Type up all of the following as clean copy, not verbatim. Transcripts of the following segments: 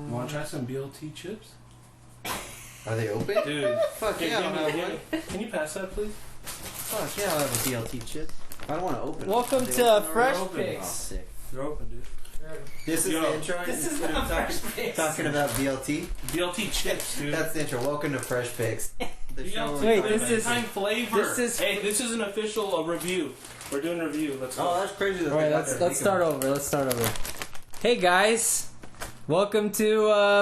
Want to try some BLT chips? Are they open? Dude. Fuck yeah, I'll have one. Can you pass that, please? Fuck yeah, I'll have a BLT chip. I don't want to open Welcome it. to Fresh open. Picks. Oh, sick. They're open, dude. This is the intro? This is not Fresh Picks. Talking about BLT? BLT chips, dude. That's the intro. Welcome to Fresh Picks. The show Wait, this is- flavor. Hey, this is an official review. We're doing a review. Let's go. Oh, that's crazy. That Alright, let's start over. Hey guys, welcome to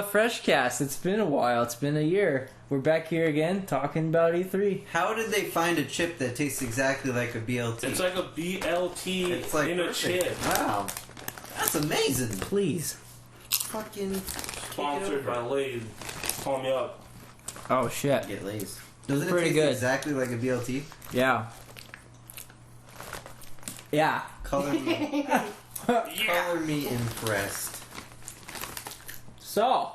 FreshCast. It's been a while. It's been a year. We're back here again talking about E3. How did they find a chip that tastes exactly like a BLT? It's like a BLT It's like in perfect. a chip. Wow. That's amazing. Please. Fucking Sponsored by Lay's. Call me up. Oh shit. Get Lay's. Doesn't it Pretty taste good. exactly like a BLT? Yeah. Yeah. Color me, color me impressed. So,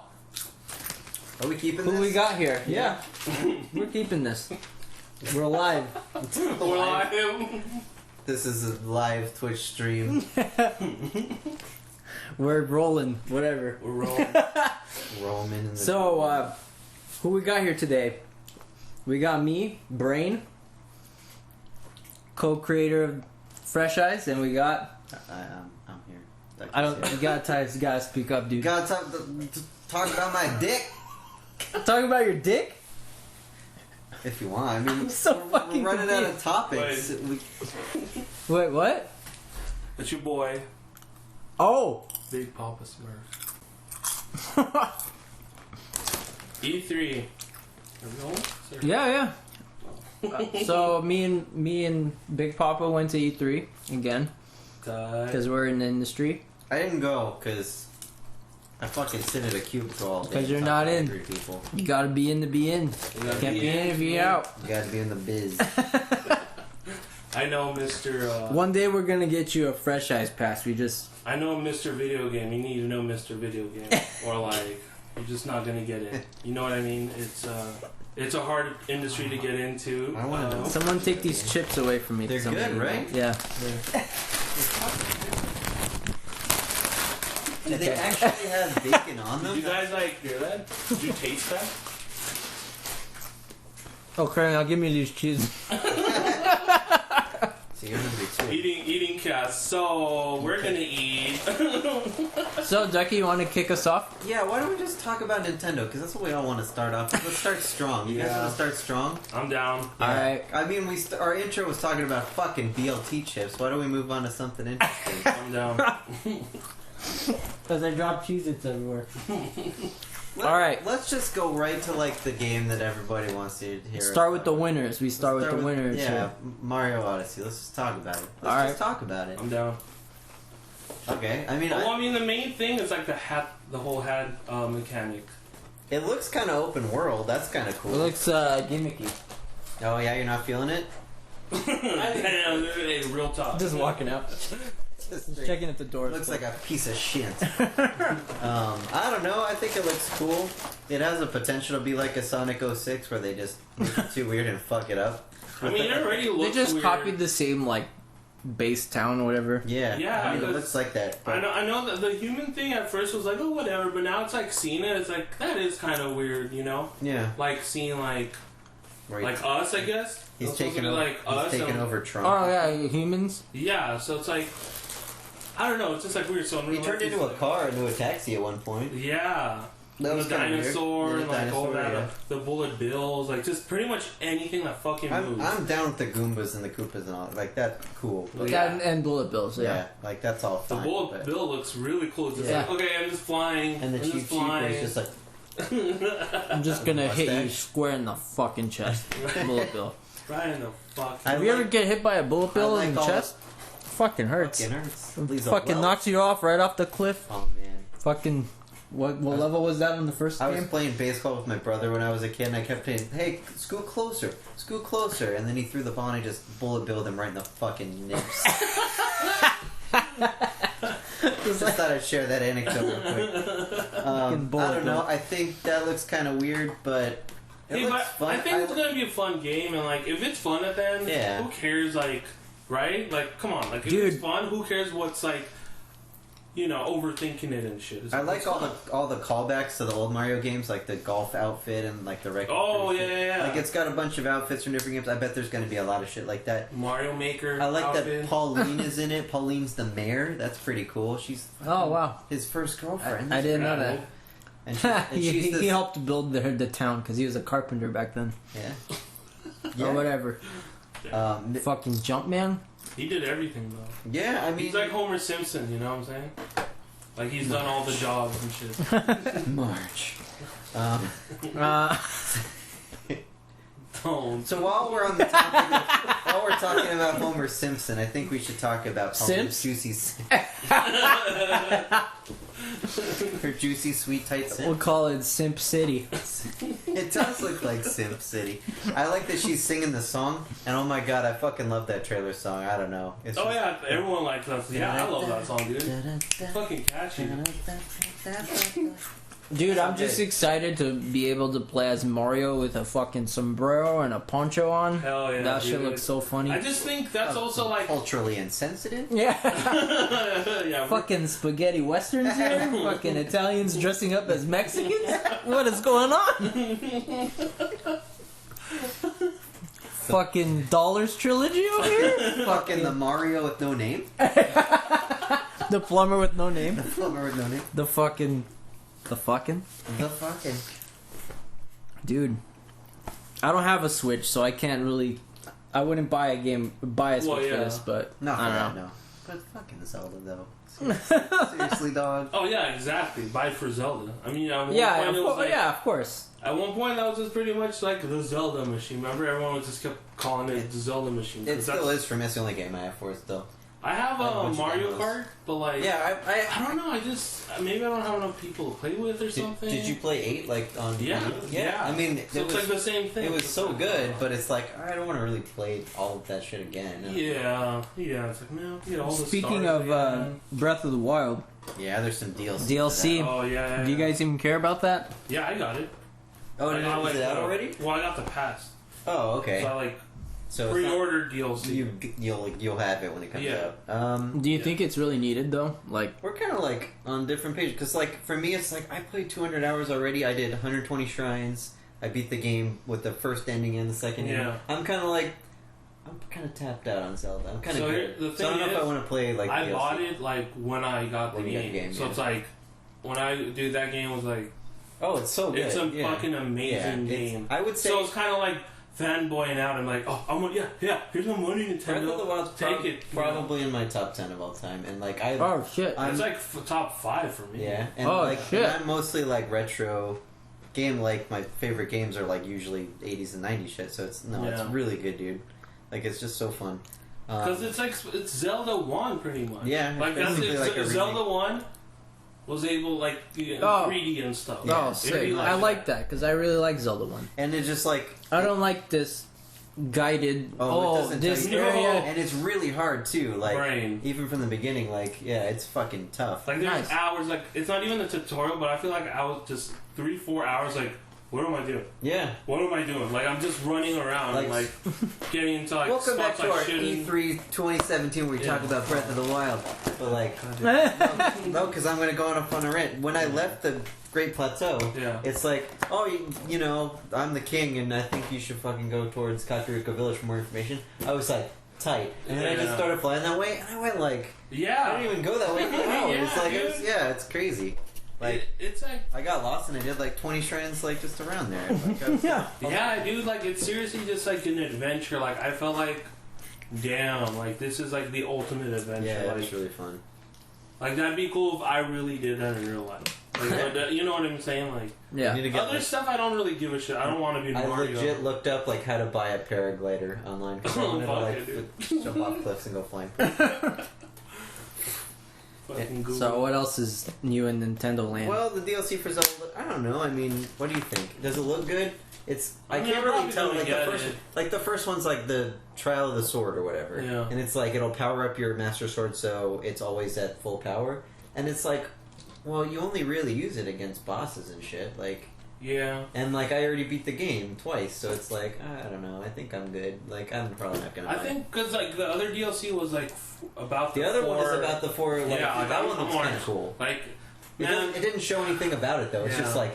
Are we keeping who this? we got here? Yeah. We're keeping this. We're alive. This is a live Twitch stream. We're rolling. Whatever. We're rolling. Roman in the So, who we got here today? We got me, Brain, co-creator of Fresh Eyes, and we got... I'm here. You gotta speak up, dude. You gotta talk about my dick Talk about your dick? if you want. I mean, I'm so fucking we're running out of confused. topics. Wait, what? It's your boy, Oh! Big Papa Smurf. E3. Yeah. So me and Big Papa went to E3 again because we're in the industry. I didn't go because I fucking sit at a cubicle all day. 'Cause you're and not talk to in. angry people. You gotta be in to be in. gotta Can't be be in if you're out. You gotta be in the biz. I know Mr. One day we're gonna get you a Fresh Eyes pass. I know Mr. Video Game. You need to know Mr. Video Game, or like you're just not gonna get it. You know what I mean? It's a hard industry to get into. I wanna know. Someone take these chips away from me. They're good, right? Yeah. Do they actually have bacon on Did them? you guys like hear that? Did you taste that? Oh, Craig, now give me these cheese. So you're hungry too. Eating cast. So we're gonna eat. So, Ducky, you want to kick us off? Yeah, why don't we just talk about Nintendo? Because that's what we all want to start off with. Let's start strong. You guys Yeah. want to start strong? I'm down. Alright. I mean, our intro was talking about fucking BLT chips. Why don't we move on to something interesting? I'm down. Because I drop Cheez-Its everywhere. Alright. Let's just go right to like the game that everybody wants to hear. Start with the winners. We start with the winners. Yeah, here. Mario Odyssey. Let's just talk about it. Let's Alright. just talk about it. I'm down. Okay. I mean, Well, I mean, the main thing is like the whole hat mechanic. it looks kind of open world. That's kind of cool. It looks gimmicky. Oh yeah, you're not feeling it? Hey, real talk. Just walking out. Just checking if the door is Looks closed. like a piece of shit. I don't know. I think it looks cool. It has the potential to be like a Sonic 06 where they just make it too weird and fuck it up. I mean, it already looks They just weird. copied the same, like, base town or whatever. Yeah. Yeah, I mean, it that's- looks like that. I know that the human thing at first was like, oh, whatever, but now it's like seeing it, it's like, that is kind of weird, you know? Yeah. Like seeing like Right. us, I guess. He's It's supposed to taking be over. like He's us. taking and- over Trump. Oh, yeah, humans. Yeah, so it's like, I don't know, it's just like weird. So He turned into a car, into a taxi at one point. Yeah. That was the kinda weird. dinosaur Yeah, and like all dinosaur, that, yeah. the bullet bills, like just pretty much anything that fucking moves. I'm down with the Goombas and the Koopas and all. Like that's cool. Well, Yeah, and bullet bills, Yeah, like that's all the fine. bullet but- bill looks really cool. It's just Yeah. like, okay, I'm just flying. and the I'm cheap just cheap was flying. just like I'm just gonna hit you Mustache. square in the fucking chest. Bullet bill. right in the fuck. I Have you ever like- get hit by a bullet bill I like in the all- chest? Fucking hurts. fucking hurts. It Leaves a fucking welt. knocks you off right off the cliff. Oh man. Fucking. What level was that on the first I was game? playing baseball with my brother when I was a kid, and I kept saying, "Hey, scoot closer, and then he threw the ball, and I just bullet billed him right in the fucking nips. Just thought I'd share that anecdote real quick. I bullet don't know. bill. I think that looks kind of weird, but it Hey, looks but fun. I think it's gonna be a fun game, and like if it's fun at the end, Yeah. who cares? Like, right? Like, come on, like if Dude. it's fun, who cares what's like overthinking it and shit. I like all the callbacks to the old Mario games, like the golf outfit and like the record. Oh yeah. Like it's got a bunch of outfits from different games. I bet there's going to be a lot of shit like that. Mario Maker. I like outfit. that Pauline is in it. Pauline's the mayor. That's pretty cool. She's wow, his first girlfriend. I didn't know that. And she's he helped build the town because he was a carpenter back then. Yeah. Or whatever. Fucking Jumpman. He did everything though. Yeah, I mean he's like Homer Simpson. You know what I'm saying? Like he's done all the jobs and shit. March. Don't. So while we're on the topic, while we're talking about Homer Simpson, I think we should talk about Simps? Juicy. Her juicy, sweet, tight simp. We'll call it Simp City. It does look like Simp City. I like that she's singing the song, and oh my god, I fucking love that trailer song. I don't know. It's Oh yeah, everyone likes that. Yeah, I love that song, dude. Fucking catchy. Dude, I'm just excited to be able to play as Mario with a fucking sombrero and a poncho on. Hell yeah, that dude. shit looks so funny. I just think that's also like culturally insensitive. Yeah. yeah, fucking spaghetti westerns here. Fucking Italians dressing up as Mexicans. What is going on? Fucking Dollars trilogy over here. Fucking the Mario with no name. The plumber with no name. The plumber with no name. The fucking. Dude, I don't have a Switch, so I can't really. I wouldn't buy a Switch for this, but not for I that, don't know. no. But fucking Zelda though. Seriously, dog. Oh yeah, exactly. Buy it for Zelda. I mean, at one Yeah, point it was like, yeah, of course. At one point, that was just pretty much like the Zelda machine. Remember, everyone just kept calling it the Zelda machine. It still is for me. It's the only game I have for it still. I have a Mario Kart, but like, yeah, I don't know. I just maybe I don't have enough people to play with or something. Did you play 8 like on? Yeah. I mean, so it's like the same thing. It was so good, but it's like I don't want to really play all of that shit again. Yeah. It's like man, all the Speaking stars of Breath of the Wild, yeah, there's some DLC. DLC. Oh yeah. Do you guys even care about that? Yeah, I got it. Oh, is it out already? Well, I got the pass. Oh, okay. So I so pre-ordered DLC. You'll have it when it comes out. Do you think it's really needed though? Like we're kind of like on different pages because like for me it's like I played 200 hours already. I did 120 shrines. I beat the game with the first ending and the second ending. I'm kind of tapped out on Zelda. I'm kind of good. So I don't know if I want to play like. I DLC. bought it like when I got the game. So it's like when that game was like. Oh, it's so good. It's a fucking amazing game. I would say so. It's kind of like fanboying out. I'm like, oh, I want, here's my money, Nintendo. Breath of the Wild's take it. Probably in my top 10 of all time, and like I. Oh shit! It's like top 5 for me. Yeah, and and I'm mostly like retro game. Like my favorite games are like usually 80s and 90s shit. So it's really good, dude. Like it's just so fun. Because it's Zelda 1 pretty much. Yeah, like that's Zelda 1. Was able 3D and stuff. Oh, sick! I like that because I really like Zelda 1. And it's just like I don't like this guided. This area, and it's really hard too. Like Brain. Even from the beginning, it's fucking tough. Like there's hours. Like it's not even a tutorial, but I feel like I was just 3-4 hours. Like what am I doing? Yeah. What am I doing? Like I'm just running around, like getting into like welcome spots back to our shooting. E3 2017 where we talk about Breath of the Wild. But like, no, because I'm gonna go on a fun rant. When I left the Great Plateau, it's like, you know, I'm the king, and I think you should fucking go towards Kakariko Village for more information. I was like, tight, and then I just started flying that way, and I went like, I didn't even go that way for hours. It's like, it's crazy. Like it's like I got lost and I did like 20 shrines like just around there. Like, dude. Like it's seriously just like an adventure. Like I felt like, damn, like this is like the ultimate adventure. Yeah, like, it's really fun. Like that'd be cool if I really did that in real life. Like, you know what I'm saying? Like other stuff I don't really give a shit. I don't want to be Mario. I legit looked up like how to buy a paraglider online because I wanted to jump off cliffs and go flying. So what else is new in Nintendo Land? Well, the DLC for Zelda. I don't know. I mean, what do you think? Does it look good? I can't really tell. Like the first one's like the Trial of the Sword or whatever. Yeah. And it's like it'll power up your Master Sword so it's always at full power. And it's like, well, you only really use it against bosses and shit. Like Yeah. And like I already beat the game twice, so it's like I don't know. I think I'm good. Like I'm probably not gonna. I think because like the other DLC was like about the other one is about the 4. Like, yeah, that one looks kind of cool. Like it didn't show anything about it though. It's just like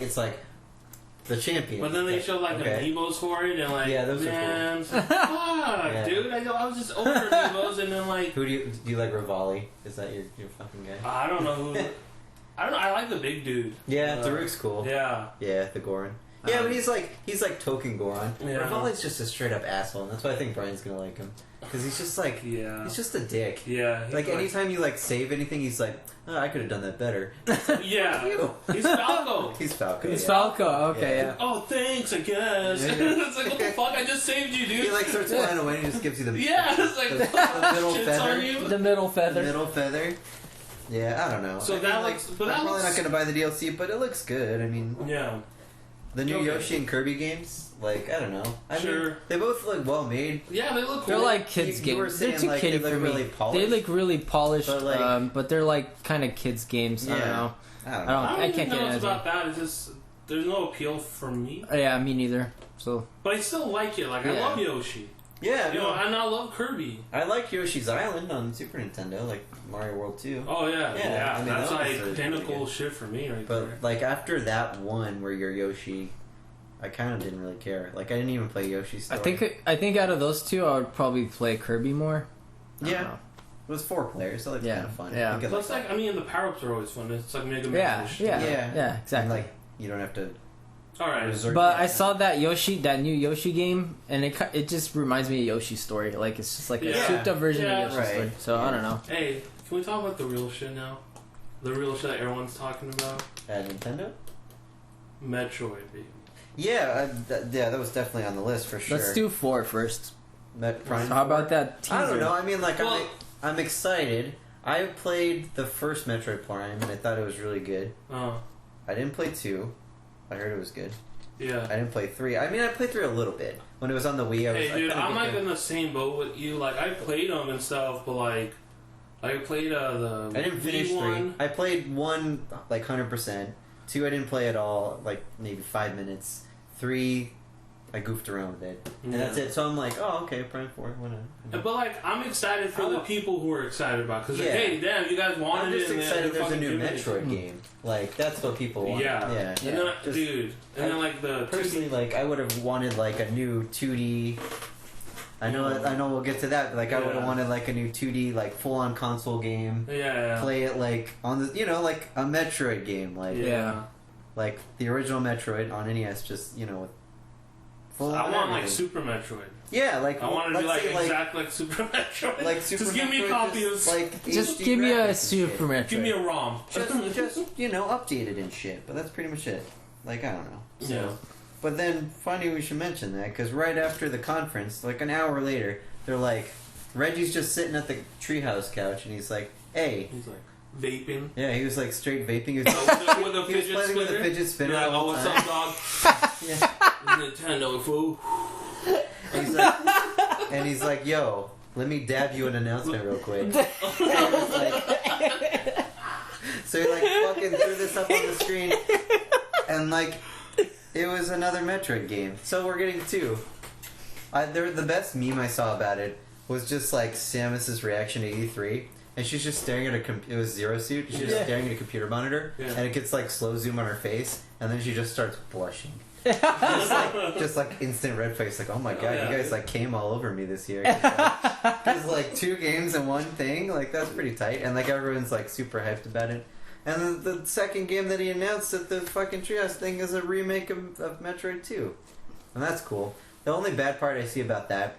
the champion. But then they showed like Amiibos for it, and like those man, are cool. Fuck, dude. I was just over Amiibos, and then like who do you like? Rivali? Is that your fucking guy? I don't know who. I don't know. I like the big dude. Yeah, Daruk's cool. Yeah. Yeah, the Goron. Yeah, but he's like token Goron. Yeah. Rivali's just a straight up asshole, and that's why I think Brian's gonna like him. Because he's just like, he's just a dick. Yeah. Like anytime you like save anything, he's like, oh, I could have done that better. Yeah. He's Falco. He's Falco. He's Falco. Okay. Yeah. Oh, thanks. I guess. It's like what the fuck? I just saved you, dude. He like starts flying away and he just gives you the it's like the middle feather. On you. The middle feather. The middle feather. Yeah, I don't know. So that looks. But I'm probably not gonna buy the DLC, but it looks good. I mean, yeah. The new Yoshi and Kirby games, like I don't know. I mean, they both look well made. Yeah, they look cool. They're like kids games. They're too kiddie for me. They look really polished, but they're like kind of kids games. Yeah. I don't know. I can't get it. About that. It's just there's no appeal for me. Yeah, me neither. So, but I still like it. Like I love Yoshi. Yeah, you know, and I love Kirby. I like Yoshi's Island on Super Nintendo, like Mario World 2. Oh yeah. I mean, that's like pinnacle shit for me, right but, there. But like after that one where you're Yoshi, I kind of didn't really care. Like I didn't even play Yoshi's Story. I think out of those two, I would probably play Kirby more. Yeah. It was 4 players, so it's kind of fun. Yeah. Plus, like, I mean, the power-ups are always fun. It's like Mega Man. Yeah, exactly. And, like, you don't have to. All right. But I saw that new Yoshi game, and it just reminds me of Yoshi's Story. Like it's just like a souped-up version of Yoshi's Story. So I don't know. Hey, can we talk about the real shit now? The real shit that everyone's talking about. At Nintendo. Metroid, baby. Yeah, that was definitely on the list for sure. Let's do 4 first. Prime. How about that teaser? I don't know. I mean, like, I'm excited. I played the first Metroid Prime, and I thought it was really good. Oh. I didn't play 2. I heard it was good. Yeah. I didn't play 3. I mean, I played 3 a little bit. When it was on the Wii, I'm like in the same boat with you. Like, I played them and stuff, but like, I played the I didn't finish 3. I played 1, like, 100%. 2, I didn't play at all, like, maybe 5 minutes. 3, I goofed around with it. And that's it. So I'm like, oh, okay, Prime 4, whatever. But, like, I'm excited for the people who are excited about it. Because, like, hey, damn, you guys wanted it. I'm just excited there's a new Metroid game. Like, that's what people want. Yeah. And then, dude. And then, like, the... Personally, like, I would have wanted, like, a new 2D... I know we'll get to that, but, like, I would have wanted, like, a new 2D, like, full-on console game. Yeah. Play it, like, on the... You know, like, a Metroid game. Like, like, the original Metroid on NES, just, you know, with full I want, like, Super Metroid. Yeah, like... I want to do, like, exact, like, Super Metroid. Like, Super just give me a copy of... Like, just give me a Super Metroid. Give me a ROM. Just, you know, updated and shit. But that's pretty much it. Like, I don't know. So, yeah. But then, funny we should mention that, because right after the conference, like an hour later, they're like... Reggie's just sitting at the treehouse couch, and he's like, hey... He's like... Vaping. Yeah, he was like straight vaping. He was, with a he was playing with a fidget spinner. Like, oh, what's up, dog? Yeah. Nintendo fool. And he's like, yo, let me dab you an announcement real quick. So he like fucking threw this up on the screen, and like it was another Metroid game. So we're getting 2. The best meme I saw about it was just like Samus's reaction to E3. And she's just staring at it was Zero Suit. She's just staring at a computer monitor, and it gets like slow zoom on her face, and then she just starts blushing. just like instant red face. Like, oh my god, you guys like came all over me this year. There's like 2 games in one thing. Like that's pretty tight, and like everyone's like super hyped about it. And then the second game that he announced at the fucking Treehouse thing is a remake of Metroid 2, and that's cool. The only bad part I see about that.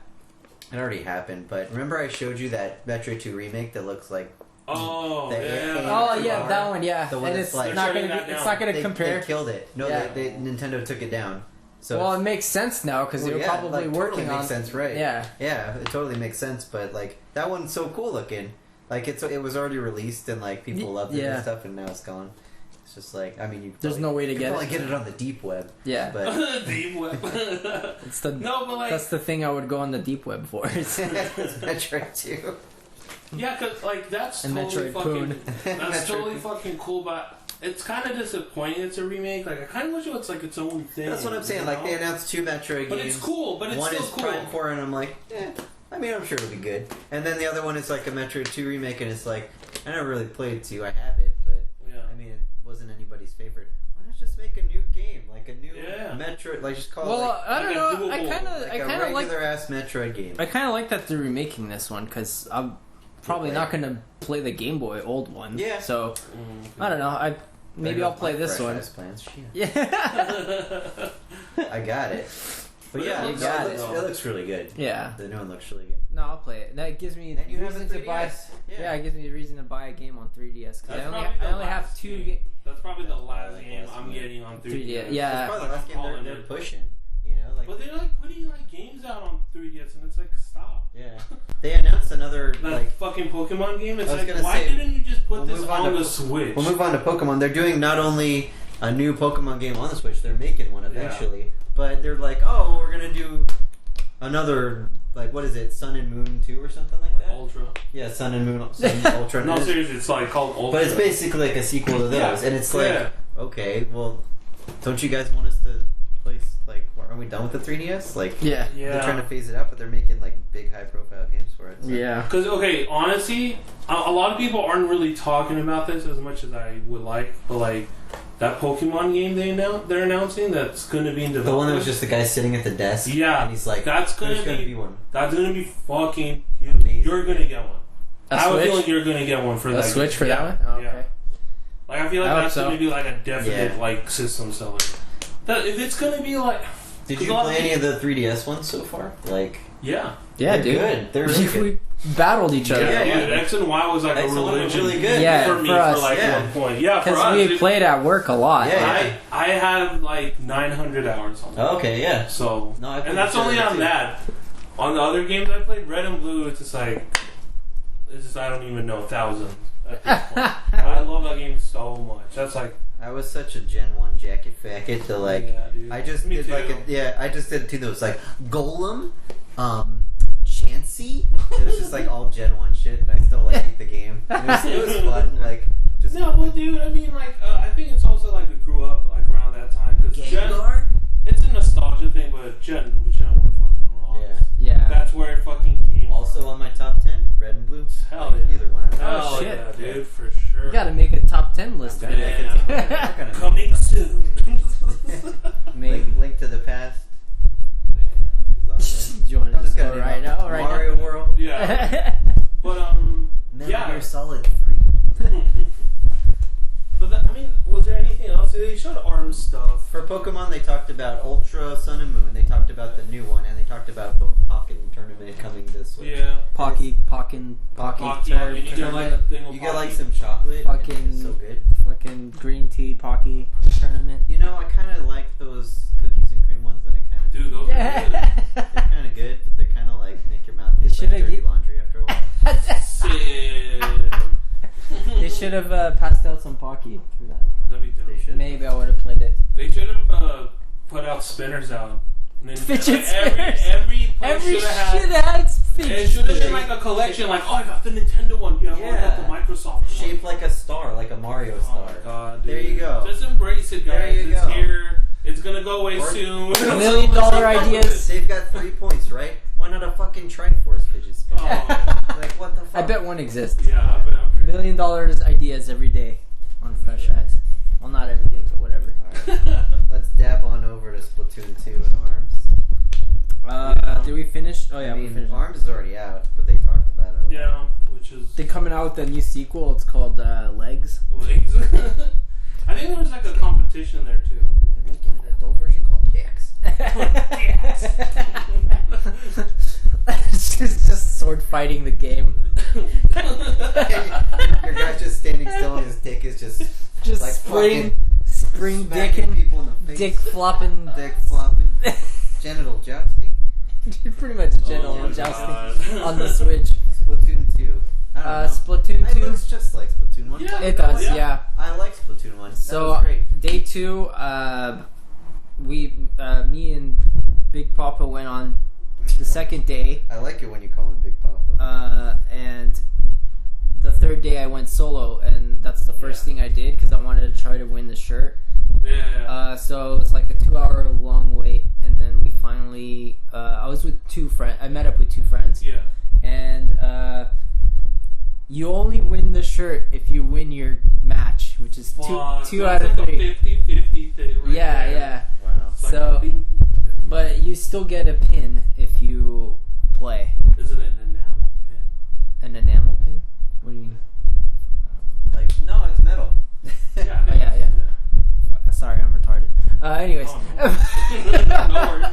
It already happened, but remember I showed you that Metroid 2 remake that looks like... Oh, that one, yeah. The one and that's it's like... not gonna compare. They killed it. No, Nintendo took it down. So well, it makes sense now, because they were probably working totally on... makes sense, right. Yeah, it totally makes sense, but like, that one's so cool looking. Like, it was already released, and like, people loved it and stuff, and now it's gone. It's just like, I mean, there's no way to get it. You can probably get it on the deep web. Yeah. But deep web. That's the thing I would go on the deep web for. It's Metroid 2. Yeah, cause like that's and totally Metroid fucking. That's totally fucking cool. But it's kind of disappointing. It's a remake. Like I kind of wish it was like its own thing. That's what I'm saying. Like they announced 2 Metroid games. But it's cool. But it's one still is cool. Prime 4, and I'm like, I mean, I'm sure it'll be good. And then the other one is like a Metroid 2 remake, and it's like, I never really played 2. I have it, but I mean, it wasn't anybody's favorite. Why not just make a new game, like a new Metroid? Like just call it. Well, I don't know. I kind of like regular ass Metroid game. I kind of like that they're remaking this one because I'm probably not going to play the Game Boy old one. Yeah. So I don't know. Maybe I'll play this one. Plans. Yeah. I got it. But yeah, it looks really good. Yeah. The new one looks really good. No, I'll play it. That gives me and you reason have to buy. Yeah, it gives me a reason to buy a game on 3DS because I only have 2 games. That's probably the last game I'm getting on 3DS. Yeah. That's probably the last game they're pushing. You know, like. But they're like putting like games out on 3DS, and it's like stop. Yeah. They announced another like fucking Pokemon game. It's like why didn't you just put this on the Switch? We'll move on to Pokemon. They're doing not only a new Pokemon game on the Switch, they're making one eventually. Yeah. But they're like, oh, we're gonna do another, like, what is it, Sun and Moon 2 or something like that? Ultra. Yeah, Sun and Moon Ultra. No, seriously, it's like called Ultra. But it's basically like a sequel to those, and it's like, okay, well, don't you guys want us to play, like, are we done with the 3DS? Like, they're trying to phase it out, but they're making, like, big, high-profile games for it. So. Yeah. Because, okay, honestly, a lot of people aren't really talking about this as much as I would like, but, like, that Pokemon game they're announcing that's going to be in development. The one that was just the guy sitting at the desk. Yeah. And he's like, that's going to be one. That's going to be fucking huge. Amazing. You're going to get one. I have a feeling you're going to get one for that. A Switch for that one? Oh, okay. Like, I feel like that's going to be like a definite like system seller. If it's going to be like... Did you play any of the 3DS ones so far? Like... Yeah. Yeah, dude. Good. They're really good. We battled each other. Yeah, dude. X and Y was like a religion really good. For me for like one point. Yeah, for us. Because we played at work a lot. Yeah, I had like 900 hours on that. Okay, yeah. So, and that's only on that. On the other games I played, Red and Blue, it's just like, I don't even know, thousands at this point. I love that game so much. That's like... I was such a Gen 1 jacket facket to like... Yeah, dude. I just did like I just did 2 that was like Golem, Chansey. It was just like all Gen 1 shit, and I still like hate the game. It was fun, like... Just no, well, dude, I mean, like, I think it's also like we grew up like around that time, because Gen... It's a nostalgia thing, but Gen were fucking wrong. Yeah. That's where it fucking came Also on my top 10, Red and Blue. Hell yeah. Either one. Oh, shit. Yeah, dude, for sure. You gotta make a top 10 list. Coming soon. Link to the past. You want to just go right now? Right Mario now? World. Yeah. But, Metal Gear Solid 3. But, I mean, was there anything else? They showed ARMS stuff. For Pokemon, they talked about Ultra, Sun and Moon. They talked about the new one, and they talked about Pokken Tournament coming this week. Yeah. Pocky. You get like some chocolate. Fucking it's so good. Fucking green tea Pocky Tournament. You know, I kind of like those cookies and cream ones, and I kind of Dude, those are good. They're kind of good, but they're kind of like make your mouth taste like dirty laundry after a while. They should have passed out some Pocky for that. That'd be dope. Maybe I would have played it. They should have put out spinners out. Fidget spinners. Every should have had fidget. It should have been like a collection. Like, oh, I got the Nintendo one. Yeah, I got the Microsoft one. Shaped like a star, like a Mario star. Oh God, dude. There you go. Just embrace it, guys. It's here. It's gonna go away soon. $1 million ideas. They've got 3 points, right? Why not a fucking Triforce fidget spinner? Like, what the fuck? I bet one exists. Yeah, I bet. $1 million ideas every day on Fresh Eyes. Well, not every day, but whatever. Alright. Let's dab on over to Splatoon 2 and ARMS. Did we finish? Oh yeah, I mean, we finished. ARMS is already out, but they talked about it. Yeah, which is... They're coming out with a new sequel. It's called Legs. Legs? I think there was like a competition there too. They're making an adult version called Dex. It's just sword fighting the game. Your guy's just standing still and his dick is just like spring dicking, people in the face. dick flopping, genital jousting. Pretty much genital jousting on the Switch. Splatoon 2. I don't know. Splatoon 2. It looks just like Splatoon 1. Yeah, it does, yeah. I like Splatoon 1. So, that was great. Day 2, me and Big Papa went on the second day. I like it when you call him Big Papa. And the third day I went solo, and that's the first thing I did because I wanted to try to win the shirt. Yeah. So it's like a 2-hour long wait, and then we finally. I was with 2 friends. I met up with 2 friends. Yeah. And you only win the shirt if you win your match, which is two out of 3. 50-50 thing. Right Yeah. Wow. So, but you still get a pin if you play. Is it an enamel pin? An enamel pin? What do you mean? Like, no, it's metal. Yeah. Oh, yeah. Sorry, I'm retarded. Anyways. Oh, no. No worries.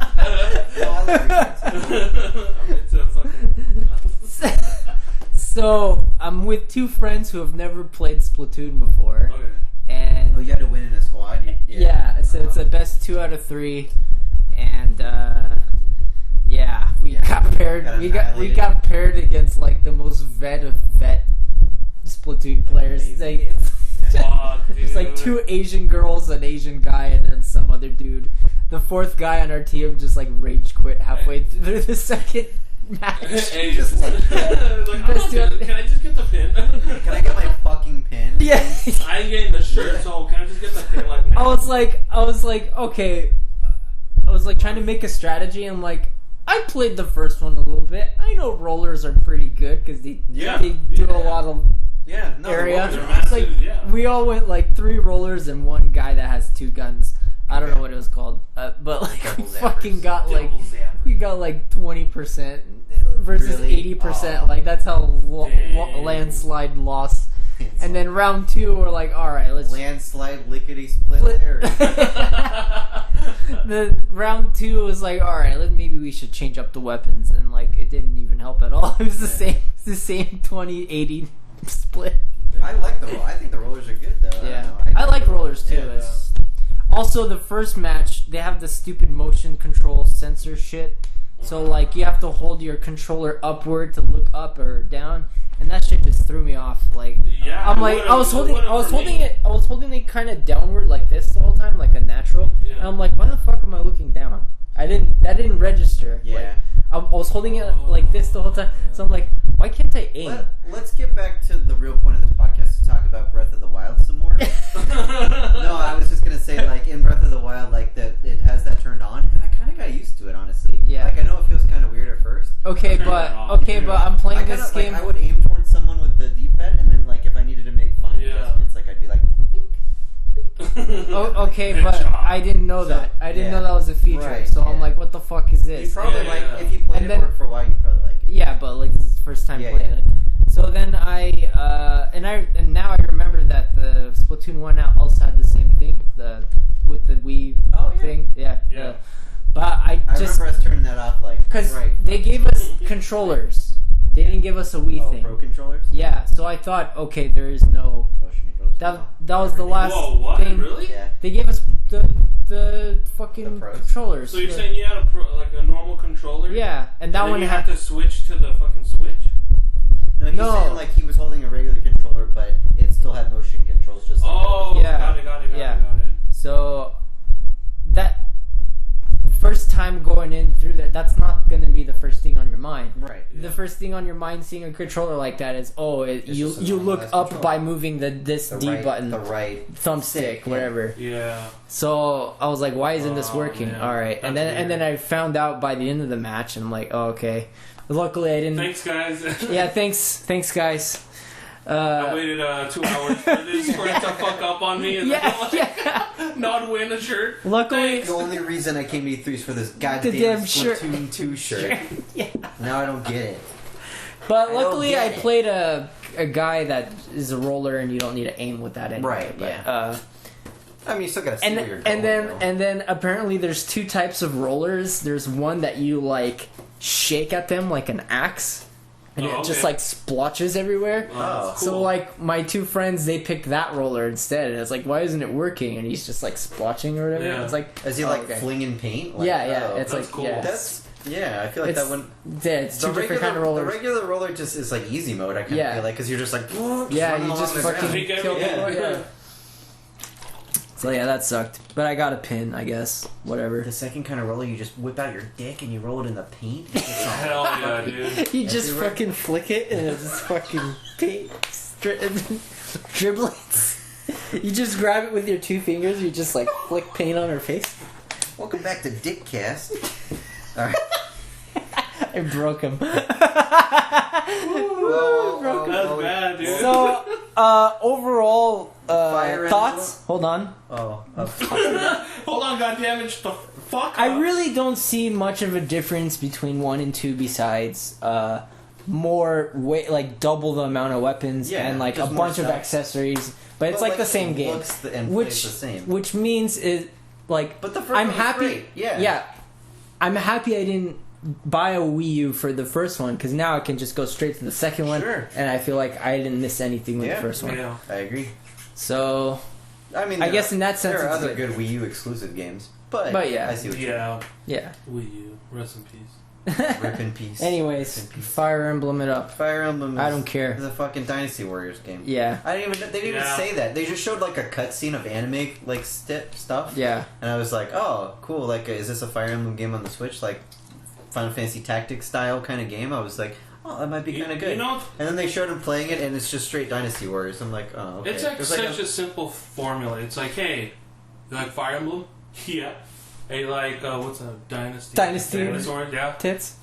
No, I love It's a fucking... So, I'm with 2 friends who have never played Splatoon before. Okay. And you had to win in a squad? Yeah, so it's the best 2 out of 3. And, we got paired. We got paired against, like, the most vet of vet Splatoon players. It's like 2 Asian girls, an Asian guy, and then some other dude. The 4th guy on our team just like rage quit halfway through the second match. And just like, can I just get the pin? Can I get my fucking pin? Yeah. I ain't getting the shirt, so can I just get the pin like now? I was like, okay. I was like trying to make a strategy, and like, I played the first one a little bit. I know rollers are pretty good because they do a lot of area. Massive, like we all went like 3 rollers and 1 guy that has 2 guns. I don't know what it was called, but like we fucking got like we got like 20% versus 80%. Like that's how landslide loss. And then round 2, we're like, all right, let's landslide lickety split there. The round 2 was like, all right, maybe we should change up the weapons, and like it didn't even help at all. It was the same. It's the same 20-80 split. I like the roll. I think the rollers are good though. Yeah, I like rollers too. Yeah. Also, the first match they have the stupid motion control sensor shit. So like you have to hold your controller upward to look up or down, and that shit just threw me off. Like I'm like I was holding it kind of downward like this the whole time, like a natural. Yeah. And I'm like, why the fuck am I looking down? That didn't register. Yeah. Like, I was holding it like this the whole time, so I'm like, why can't I aim? Let's get back to the real point of this podcast to talk about Breath of the Wild some more. No, I was just gonna say, like in Breath of the Wild, like that it has that turned on, and I kind of got used to it, honestly. Yeah. Like I know it feels kind of weird at first. Okay, but I'm playing this game. Like, I would aim towards someone with the D-pad, and then like if I needed to make fine adjustments, like I'd be like. Okay, but I didn't know that. I didn't know that was a feature. Right, so I'm like, what the fuck is this? You probably if you played it for a while, you probably like it. Yeah, but like this is the first time playing it. So then and now I remember that the Splatoon 1 also had the same thing, with the Wii thing. Yeah. But I remember us turning that off because they gave us controllers. They didn't give us a Wii thing. Pro controllers? Yeah, so I thought, okay, there is no motion controls. That was the last thing. Really? Yeah. They gave us the fucking controllers. So you're saying you had a normal controller? Yeah, and that one had to switch to the fucking Switch? No, he's saying like he was holding a regular controller, but it still had motion controls. Just like got it. So that first time going in through that's not going to be the first thing on your mind. Right. Yeah. The first thing on your mind seeing a controller like that is, you look up control. By moving the D button, the right thumbstick, whatever. Yeah. So I was like, why isn't this working? Man. All right, and then I found out by the end of the match, and I'm like, oh, okay. Luckily, I didn't. Thanks, guys. Yeah, thanks, guys. I waited 2 hours for this for it to fuck up on me and not win a shirt. Luckily, the only reason I came to E3 is for this goddamn Splatoon 2 shirt. Yeah. Now I don't get it. But luckily, I played a guy that is a roller, and you don't need to aim with that anyway. Right. But, yeah. I mean, you still gotta see where you're going. And then apparently there's 2 types of rollers. There's one that you like shake at them like an axe, and it just like splotches everywhere. Oh, so cool. like my 2 friends, they picked that roller instead, and it's like, why isn't it working? And he's just like splotching or whatever. Yeah. It's like, is he flinging paint? Like, it's like cool. I feel like that one. Yeah, it's 2 different kind of rollers. The regular roller just is like easy mode. I kind of feel like because you're just like you just fucking kill people. Yeah. So yeah, that sucked. But I got a pin, I guess. Whatever. The second kind of roller, you just whip out your dick and you roll it in the paint. Hell yeah, dude. You just fucking flick it and it just fucking paint. driblets. You just grab it with your 2 fingers. You just like flick paint on her face. Welcome back to Dickcast. All right. I broke him. That's bad, dude. So, overall thoughts. Hold on. Hold on, goddammit! The fuck. I really don't see much of a difference between 1 and 2 besides more like double the amount of weapons and like a bunch of accessories. But it's like the same game, which means it like. But the first I'm one was happy. great. Yeah, I'm happy I didn't buy a Wii U for the first one because now I can just go straight to the second one, and I feel like I didn't miss anything with the first one. Yeah. I agree. So, I mean, I guess in that sense, there are it's other good Wii U exclusive games, but yeah, I see what you're Yeah. yeah. Wii U, rest in peace. Rip in peace. Anyways, Rip in peace. Fire Emblem it up. Fire Emblem. I don't care. It's a fucking Dynasty Warriors game. Yeah. They didn't even say that. They just showed like a cutscene of anime like stuff. Yeah. And I was like, oh, cool. Like, is this a Fire Emblem game on the Switch? Like, Final Fantasy Tactics style kind of game? I was like, oh, that might be kind of good. You know, and then they showed him playing it, and it's just straight Dynasty Warriors. I'm like, oh, okay. It's like such a simple formula. It's like, hey, you like Fire Emblem? Yeah. Hey, like, what's a Dynasty? Dinosaurs, yeah. Tits.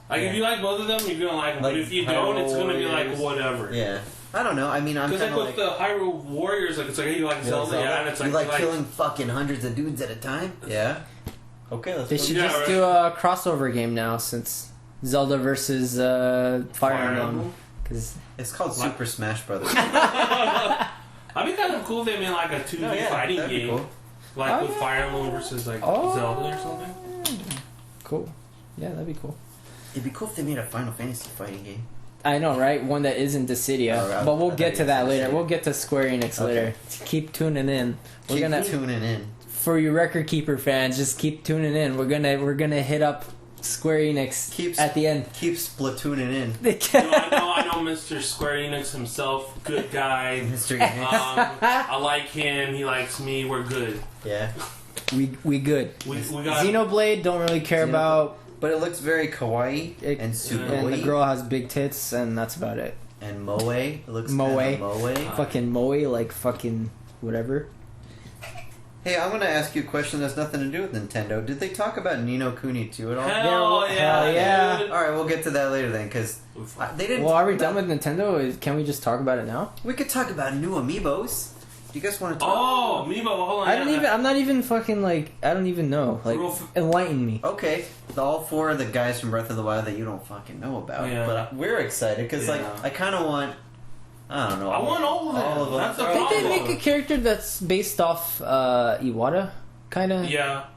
Like, if you like both of them, you're gonna like them. But if you don't, it's gonna be like whatever. Yeah. I don't know. I mean, I'm kind because of like with the Hyrule Warriors, like it's like, hey, you like Zelda? Yeah, and it's you like like killing fucking hundreds of dudes at a time? Yeah. Okay, let's They go. should just do a crossover game now since Zelda versus Fire Emblem. Because it's called Super Smash Brothers. I'd be kind of cool if they made like a 2D fighting game. Cool. Like with Fire Emblem versus like Zelda or something. Cool. Yeah, that'd be cool. It'd be cool if they made a Final Fantasy fighting game. I know, right? One that isn't Dissidia. But we'll get to that later. We'll get to Square Enix later. Keep tuning in. We're gonna tuning in. For you Record Keeper fans, just keep tuning in. We're gonna hit up Square Enix at the end. Keep Splatooning in. I know Mr. Square Enix himself. Good guy. Mr. Enix. I like him. He likes me. We're good. Yeah. We good. We got Xenoblade. Don't really care about. But it looks very kawaii and super. And the girl has big tits, and that's about it. And Moe. It looks Moe. Moe. Fucking Moe, like fucking whatever. Hey, I'm gonna ask you a question that's nothing to do with Nintendo. Did they talk about Ni no Kuni 2 at all? Hell yeah. Dude. Alright, we'll get to that later then, because they didn't. Well, are we done with Nintendo? Can we just talk about it now? We could talk about new Amiibos. Do you guys want to talk? Oh, Amiibo, hold on. I'm not even fucking like. I don't even know. Like, enlighten me. Okay, all 4 of the guys from Breath of the Wild that you don't fucking know about, but we're excited because like I kind of want. I don't know. I want all of them. That's the Did they make a character that's based off Iwata? Kind of. Yeah.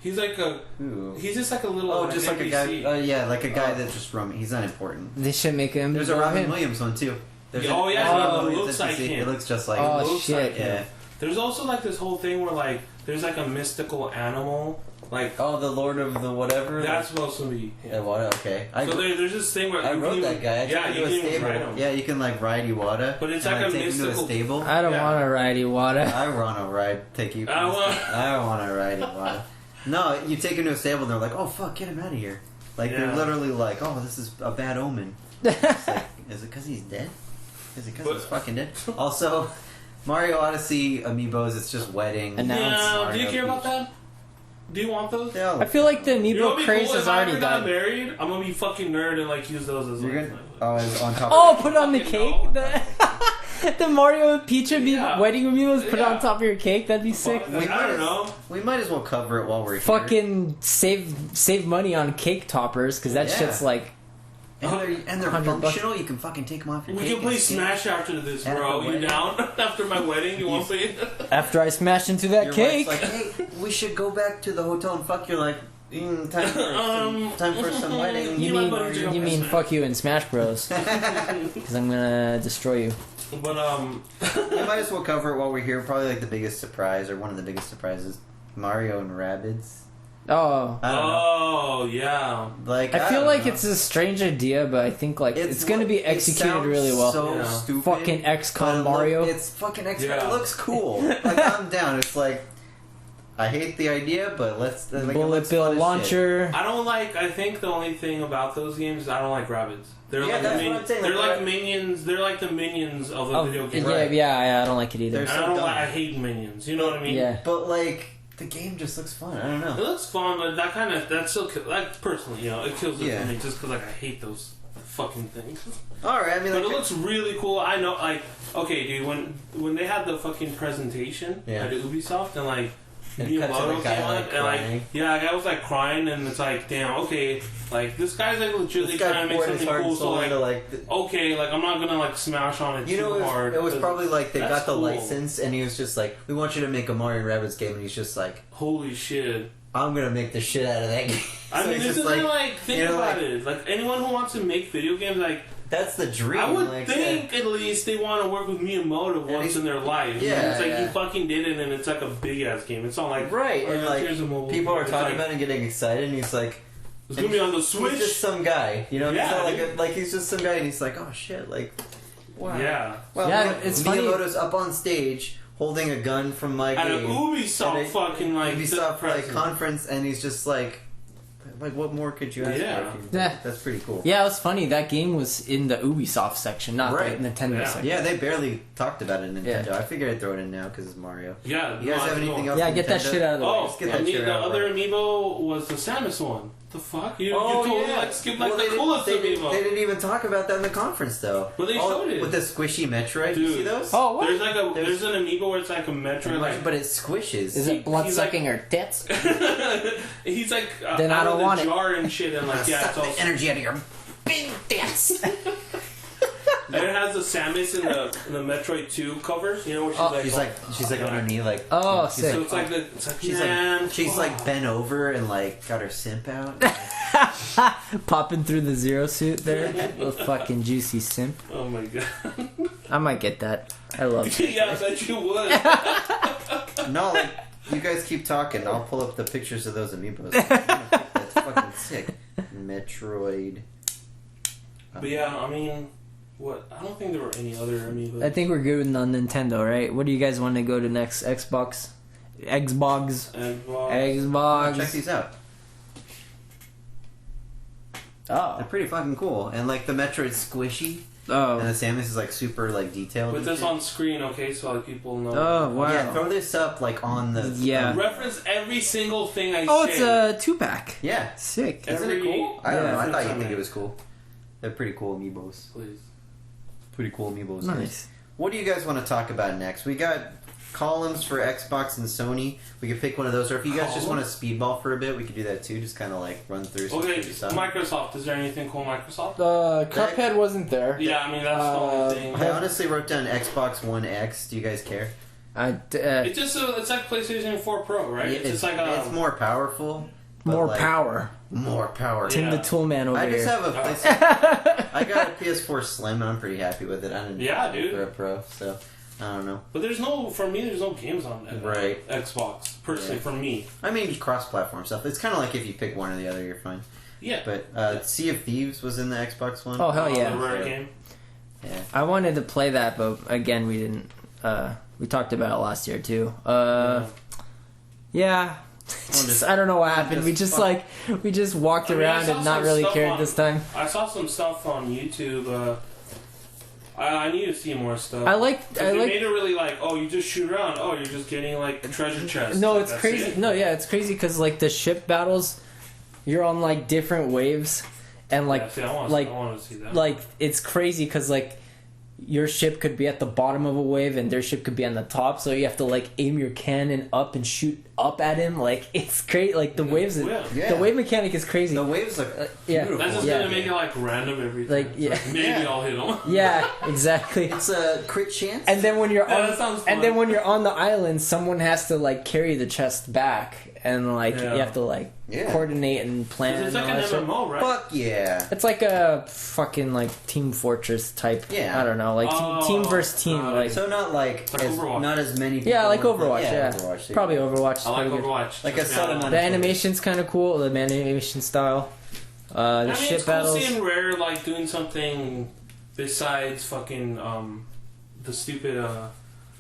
He's like a. Ooh. He's just like a little. Oh, just like a guy. Yeah, like a guy that just roaming. He's not important. They should make him. There's a Robin Williams one too. It looks like him. It looks just like. Oh shit! Yeah. There's also like this whole thing where like there's like a mystical animal. Like the Lord of the whatever. That's supposed to be. Yeah, what? Okay. So there's this thing where I wrote that guy. You can ride him. Yeah, you can like ride Iwata. But it's like a mystical. Him to a stable. I don't want to ride Iwata. I want to ride. Take you. I want to ride Iwata. No, you take him to a stable and they're like, "Oh fuck, get him out of here!" Like they're literally like, "Oh, this is a bad omen." It's like, is it because he's dead? Is it because he's fucking dead? Also, Mario Odyssey Amiibos. It's just wedding. Announced. Do you care about that? Do you want those? Yeah, I feel like the Amiibo craze has already died. If died. I'm married, I'm gonna be fucking nerd and like use those as like. On top. Oh, put it on the cake. The Mario and Peach wedding Amiibos. Put it on top of your cake. That'd be sick. I don't know. We might as well cover it while we're fucking here. Save money on cake toppers because that shit's like. And they're functional. You can fucking take them off your cake. We can play Smash after this, bro. You down? After my wedding, you want to play? After I smash into that cake. Like, hey, we should go back to the hotel and fuck. You're like, time for some wedding. You mean fuck you in Smash Bros? Because I'm gonna destroy you. But we might as well cover it while we're here. Probably like the biggest surprise, or one of the biggest surprises, Mario and Rabbids. Oh yeah. Like I feel like it's a strange idea, but I think like it's gonna be executed really well. So stupid. Fucking XCOM Mario. It's fucking XCOM. It looks cool. Like I'm down. It's like I hate the idea, but let's bullet bill launcher. I don't like. I think the only thing about those games is I don't like Rabbids. They're like that's what I'm saying. They're like minions. They're like the minions of a video game. Yeah, I don't like it either. I hate minions. You know what I mean? Yeah. But like the game just looks fun. I don't know. It looks fun, but that still like personally, it kills it for me just because I hate those fucking things. All right, I mean, but it looks really cool. I know, okay, dude, when they had the fucking presentation at Ubisoft and Miyamoto came on, and a guy was crying, and it's damn, okay, this guy's legitimately trying to make something cool, so okay, I'm not gonna smash on it too hard. It was probably they got the license, and he was just we want you to make a Mario Rabbids game, and he's just holy shit. I'm gonna make the shit out of that game. I mean, this isn't think about it. Anyone who wants to make video games, that's the dream. I would think at least they want to work with Miyamoto once in their life. Yeah, it's he fucking did it, and it's a big ass game. It's not right, and people are talking about it and getting excited, and he's it's gonna be on the Switch. He's just some guy, he's not he's just some guy, and he's oh shit, wow. Yeah. Well, it's funny. Miyamoto's up on stage holding a gun from my game. At an Ubisoft Ubisoft conference, and he's just what more could you ask for? Yeah. That's pretty cool. Yeah, it was funny. That game was in the Ubisoft section, not the Nintendo section. Yeah, they barely talked about it in Nintendo. I figured I'd throw it in now because it's Mario. Yeah. You guys have anything else? Yeah, get that shit out of the way. Oh, the other amiibo was the Samus one. The fuck? You totally skipped the coolest amiibo. They didn't even talk about that in the conference though. But they showed it. With the squishy Metroid. Dude. You see those? Oh, what? There's an amiibo where it's a Metroid but it squishes. Is it blood sucking or tits? He's then I don't want jar and shit and it's all the energy out of your big tits. And it has the Samus in the Metroid 2 cover, where she's on her knee, oh, sick. So she's bent over and got her simp out, popping through the Zero suit there, little fucking juicy simp. Oh my god, I might get that. I love it. Yeah, I bet you would. No, you guys keep talking. I'll pull up the pictures of those amiibos. That's fucking sick. Metroid. But yeah, I mean. What? I don't think there were any other amiibos. I think we're good on Nintendo, right? What do you guys want to go to next? Xbox? Xbox. Check these out. Oh. They're pretty fucking cool. And the Metroid squishy. Oh. And the Samus is super detailed. Put this on screen, okay, so people know. Oh, wow. Yeah, throw this up on the... Yeah. Reference every single thing I say. Oh, it's a 2-pack. Yeah. Sick. Isn't it cool? I don't know. I thought you'd think it was cool. They're pretty cool amiibos. Please. Pretty cool amiibos. Nice. What do you guys want to talk about next? We got columns for Xbox and Sony. We could pick one of those, or if you guys just want to speedball for a bit, we could do that too. Just kind of run through some stuff. Microsoft. Is there anything cool Microsoft? Cuphead wasn't there. Yeah, I mean that's the only thing. I honestly wrote down Xbox One X. Do you guys care? It's just it's like PlayStation 4 Pro, right? Yeah, it's it's more powerful. More power. More power. Tim the Toolman over here. I just have a PlayStation. I got a PS4 Slim and I'm pretty happy with it. I didn't dude. for a Pro, so I don't know. But there's no games on that. Right. Xbox, personally, for me. I mean, cross-platform stuff. It's kind of like if you pick one or the other, you're fine. Yeah. But Sea of Thieves was in the Xbox One. Oh, hell yeah. The rare game. Yeah. I wanted to play that, but again, we didn't. We talked about it last year, too. Yeah. I don't know what happened. We just walked around and not really cared this time. I saw some stuff on YouTube. I need to see more stuff. They made it really you just shoot around. Oh, you're just getting a treasure chest. No, it's crazy. It's crazy because the ship battles, you're on different waves, and I want to see that. It's crazy because your ship could be at the bottom of a wave and their ship could be on the top, so you have to aim your cannon up and shoot up at him. It's great. The waves, the wave mechanic is crazy. The waves are beautiful. That's just gonna make it random every time. Maybe I'll hit them. Yeah, exactly. It's a crit chance. And then when you're when you're on the island, someone has to carry the chest back, and you have to coordinate and plan. It's like an MMO, right? Fuck yeah! It's like a fucking Team Fortress type. Yeah, I don't know, team versus team. So not as many people. Yeah, like Overwatch. Yeah, Overwatch, probably Overwatch. I like Overwatch. A sudden the animation's kind of cool. The animation style. The ship it's battles. Cool seeing Rare doing something besides fucking the stupid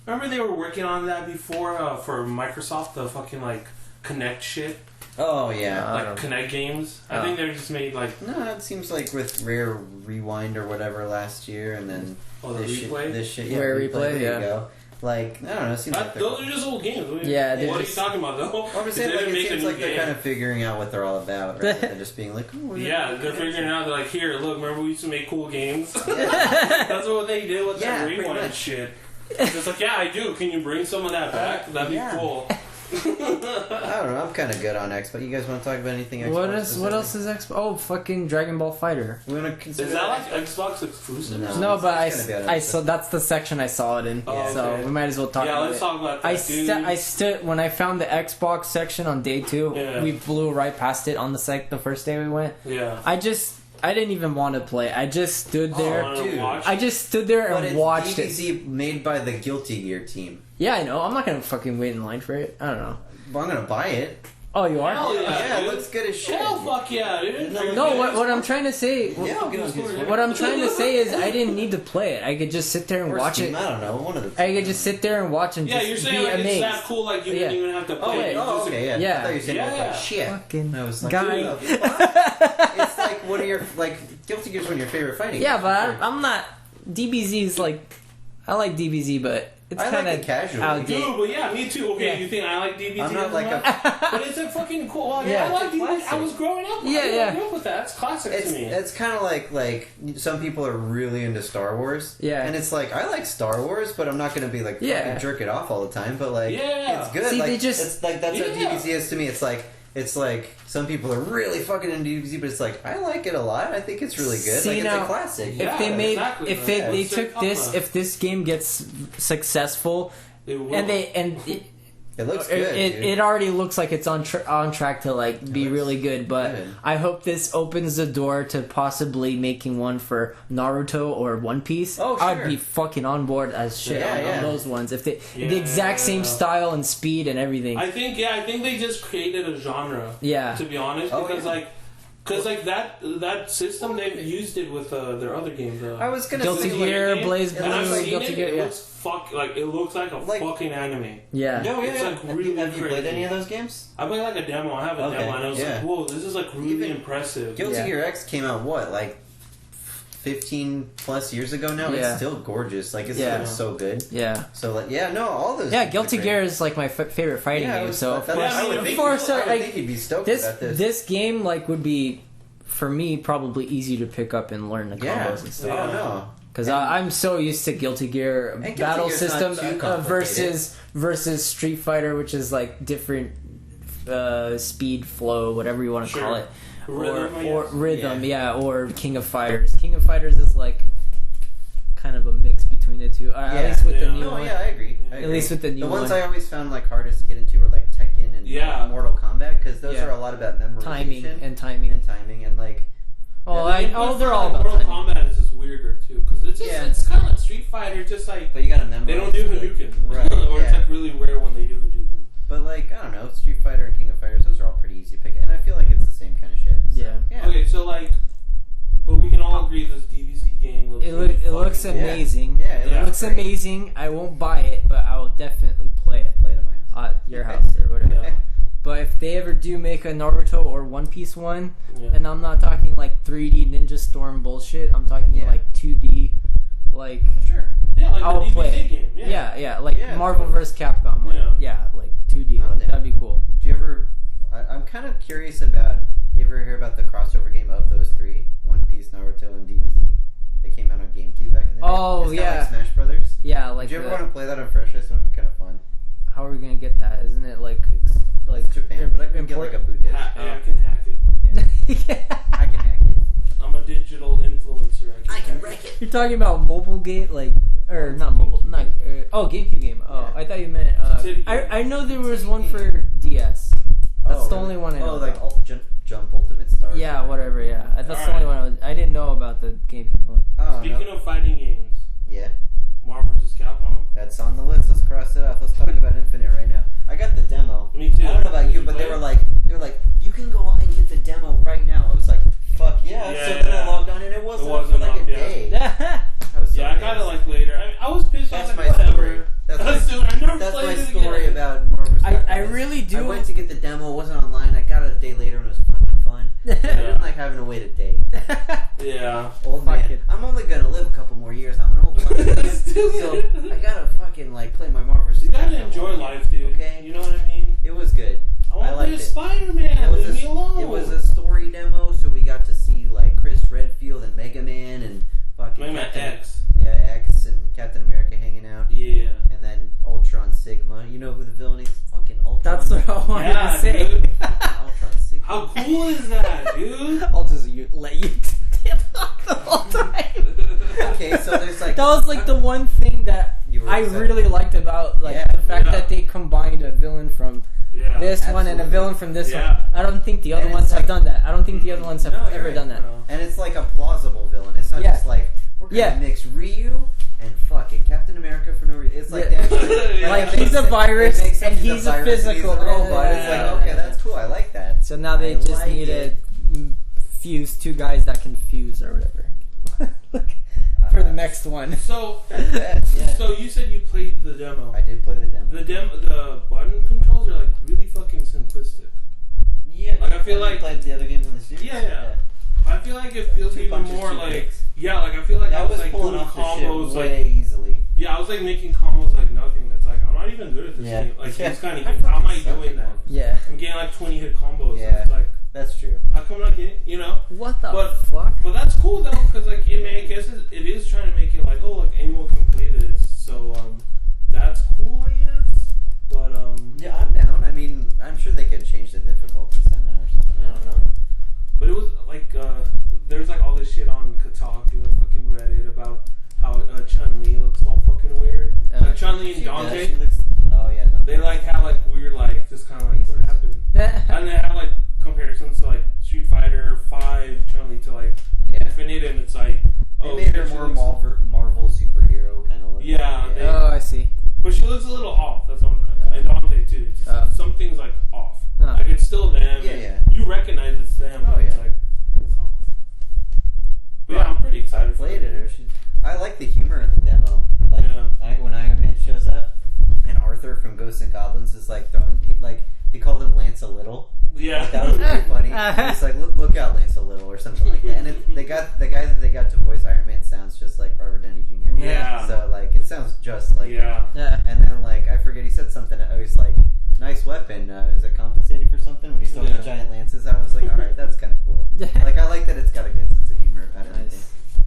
Remember they were working on that before for Microsoft, the fucking like Kinect shit. Oh yeah, like Kinect games. I think they're just made like. No, it seems like with Rare Rewind or whatever last year, and then this shit, yeah, Rare Replay, there you go. Like I don't know, it seems like those are just old games. What are you talking about though? I'm just saying, like, it seems like they're kind of figuring out what they're all about, rather than just being like, oh, yeah, they're figuring out. They're like, here, look, remember we used to make cool games. That's what they did with that Rewind shit. It's like, yeah, I do. Can you bring some of that back? That'd be cool. I don't know. I'm kind of good on Xbox. You guys want to talk about anything Xbox? What else is Xbox? Oh, fucking Dragonball FighterZ. Is that like Xbox exclusive? No, but I saw that's the section I saw it in. So we might as well talk about it. Yeah, let's talk about that. I stood when I found the Xbox section on day 2. We blew right past it on the first day we went. Yeah. I didn't even want to play. I just stood there. Dude. I just stood there and watched it. DBZ made by the Guilty Gear team. Yeah, I know. I'm not gonna fucking wait in line for it. I don't know. Well, I'm gonna buy it. Oh, you are? Hell yeah, it looks good as shit. Oh, fuck yeah, dude. No, what I'm trying to say... What I'm trying to say is I didn't need to play it. I could just sit there and watch it. I don't know, one of the two. I could just sit there and watch and just you're saying be like amazed. It's that cool, like you didn't even have to play it. Oh, okay, yeah. I thought you were saying like shit. Fucking I was like, guy. it's like one of your, like, Guilty Gear's one of your favorite fighting games. Yeah, but I'm not... DBZ is like... I like DBZ, but... It's kind of casual. Dude, but yeah, me too. Okay, you think I like DBZ? I'm not like but it's a fucking cool. Well, I like DBZ. I was growing up. I grew up with that. It's classic to me. It's kind of like some people are really into Star Wars. Yeah. And it's like I like Star Wars, but I'm not going to be like fucking jerk it off all the time. But like, it's good. See, like, it's like that's what DBZ is to me. It's like some people are really fucking into DBZ, but it's like I like it a lot. I think it's really good. See, like now, it's a classic. They took this, if this game gets successful. It looks good. It already looks like it's on track to like be really good, but I hope this opens the door to possibly making one for Naruto or One Piece. Oh, sure. I'd be fucking on board as shit on those ones if they the exact same style and speed and everything. I think they just created a genre. Yeah, to be honest, because that system they've used it with their other games. I was gonna Guilty Gear, Blaze Blue, Guilty Gear. It looks like a fucking anime. Yeah. It's like really Have you crazy. played any of those games? I played like a demo. I have a demo, and I was like, "Whoa, this is like really impressive." Guilty Gear X came out like 15 plus years ago now. It's still gorgeous. Like it's so good. Yeah. So like all those. Yeah, Guilty Gear is like my favorite fighting game. So of course, I think you'd be stoked about this. This game like would be for me probably easy to pick up and learn the combos and stuff. I don't know. Because I'm so used to Guilty Gear battle system versus Street Fighter, which is like different speed, flow, whatever you want to call it. Or rhythm, or King of Fighters. King of Fighters is like kind of a mix between the two. At least with the new one. I agree. At least with the new one. The ones I always found like hardest to get into were like Tekken and Mortal Kombat, because those are a lot about memorization. Timing and like... they're all about Mortal Kombat is just weirder too, because it's kind of like Street Fighter, just like... But you gotta memorize. They don't do Hadouken. Right. Or it's like really rare when they do Hadouken. But like, I don't know, Street Fighter and King of Fighters, those are all pretty easy to pick, and I feel like it's the same kind of shit. So, yeah. Okay, so like... But we can all agree this DBZ game looks it looks amazing. Yeah, it looks amazing. I won't buy it, but I will definitely play it. Play it at my house. At your house or whatever. Yeah. But if they ever do make a Naruto or One Piece one, and I'm not talking like 3D Ninja Storm bullshit, I'm talking like 2D, like... Sure. Yeah, like I'll the DBZ play game. Yeah, like Marvel vs. Capcom. Like, like 2D. Like, that'd be cool. Do you ever... I'm kind of curious about... You ever hear about the crossover game of those three? One Piece, Naruto, and DBZ? They came out on GameCube back in the day. Oh, It's like Smash Brothers? Yeah, like... Do you ever want to play that on FreshCast? It would be kind of fun. How are we gonna get that? Isn't it like Japan? But I can get like a boot disc. I can hack it. I can hack it. I'm a digital influencer. I can wreck it. You're talking about mobile game, not mobile, GameCube game. Oh, I thought you meant. I know there was one for DS. That's the only one I know. Oh, like Jump Ultimate Stars. Yeah, whatever. Yeah, that's the only one I didn't know about the GameCube one. Speaking of fighting games, Marvel vs. Capcom. That's on the list. Let's cross it off. Let's talk about Infinite right now. I got the demo. Me too. I don't know about you, but they were like, you can go on and get the demo right now. I was like, fuck yeah. So then I logged on and it wasn't for like a day. I got it like later. I was pissed off. That's That's my story about Marvel's Capcom. I really do. I went to get the demo. It wasn't online. I got it a day later and it was fucking fun. I didn't like having to wait a day. Yeah. Old man. I'm only gonna live a couple more years. I'm an old man. So I gotta fucking play my Marvel's Capcom. You gotta enjoy life, dude. Okay? You know what I mean? It was good. I want to play Spider-Man. Leave me alone. It was a story demo, so we got to see Chris Redfield and Mega Man and fucking Mega Man X. Yeah, X and Captain America hanging out. Yeah. And then Ultron Sigma. You know who the villain is? Fucking Ultron. That's what I wanted to say. Dude. Ultron Sigma. How cool is that, dude? I'll just let you talk the whole time. Okay, so there's that was the one thing that I really liked about the fact that they combined a villain from this one and a villain from this one. I don't think the other ones have done that. I don't think the other ones have ever done that. And it's a plausible villain. It's not just we're gonna mix Ryu and fucking Captain America for no reason. It's they actually, he's a virus and he's a physical. And he's a robot. It's okay, that's cool. I like that. So now they just need to fuse two guys that can fuse or whatever. For the next one. So, so you said you played the demo. I did play the demo. The button controls are really fucking simplistic. Yeah. I feel like played the other games in the series. Yeah. I feel like it feels even more I feel like I was pulling doing off combos the shit way easily. Yeah, I was making combos nothing. That's I'm not even good at this game. It's kind of how am I doing that? Yeah. I'm getting 20 hit combos. Yeah. And it's that's true. How come I'm not getting, What the fuck? But that's cool though, because I guess it is trying to make it anyone can play this. So that's cool, I guess. But yeah, I'm down. I mean, I'm sure they could change the difficulty somehow or something. I don't know. But it was there's all this shit on Kotaku and fucking Reddit about how Chun-Li looks all fucking weird. Chun-Li and Dante. Oh yeah. Dante. They have weird just kind of what happened. And they have comparisons to Street Fighter 5 Chun-Li to Infinite, and it's they made her more Marvel superhero kind of look. Yeah. Oh, I see. But she looks a little off. That's what I'm trying to say. And Dante too. It's some things off. It's still them. Yeah. You recognize it's them. Oh yeah. It's off. But yeah, I'm pretty excited. I played it. I like the humor in the demo. When Iron Man shows up, and Arthur from Ghosts and Goblins is throwing he called him Lance a Little. Yeah. That was pretty funny. It's look out, Lance a Little, or something like that. And the guy that they got to voice Iron Man sounds just like Robert Downey Jr. Yeah. So it sounds just like him. Yeah. And then I forget, he said something. I was nice weapon. Is it compensating for something when he's throwing the giant lances? I was all right, that's kind of cool. I like that it's got a good sense of humor about everything.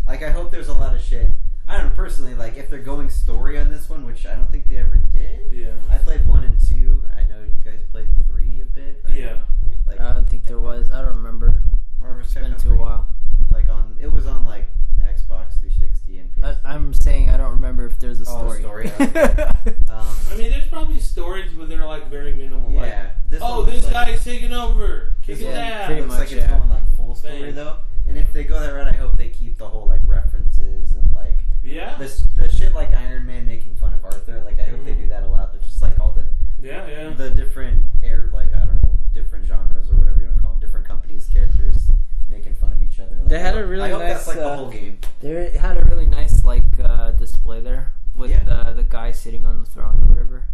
I hope there's a lot of shit. I don't know, personally, if they're going story on this one, which I don't think they ever did. Yeah. I played 1 and 2. I know you guys played 3 a bit, right? Yeah. I don't think there was. I don't remember. It's been too a while. It was on Xbox 360 and PS3. I'm saying I don't remember if there's a story. Story. I mean, there's probably stories where they're very minimal. Yeah. This guy's taking over. Kick his ass. It looks like it's going full story though. And if they go that route, I hope they keep the whole references and the shit Iron Man making fun of Arthur. I hope they do that a lot. They're just all the the different I don't know, different genres or whatever you want to call them, different companies' characters making fun of each other. They had a really nice. I hope that's the whole game. They had a really nice display there with the guy sitting on the throne or whatever.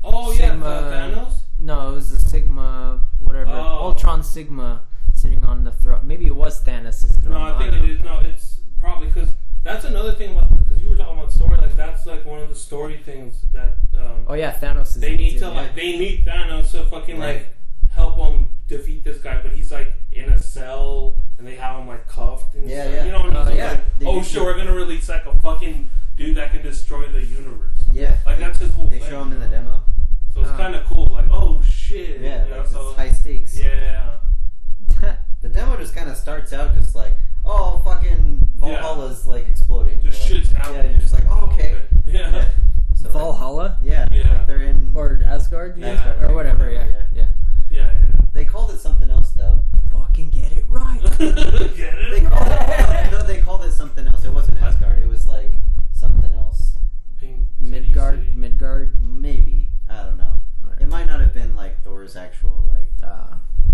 Oh Sigma, Thanos. No, it was the Sigma whatever. Ultron Sigma sitting on the throne. Maybe it was Thanos' throne. No, I think it is. No, it's probably because that's another thing about because you were talking about story. That's one of the story things that. Oh yeah, Thanos is. They need to they need Thanos to fucking help them defeat this guy, but he's in a cell and they have him cuffed and stuff. You know what I mean? Sure, we're gonna release a fucking dude that can destroy the universe. Yeah, that's his whole thing. They show him in the demo, so it's kind of cool. Oh shit! Yeah, it's high stakes. Yeah. The demo just kind of starts out just fucking Valhalla's exploding. Just shit's happening. Yeah, you're just okay. Yeah. So, Valhalla? Yeah. They're in or Asgard, or whatever. Yeah. They called it something else though. Fucking get it right. Get it? They called it something else. It wasn't Asgard. It was something else. Midgard. Maybe, I don't know. Right. It might not have been Thor's actual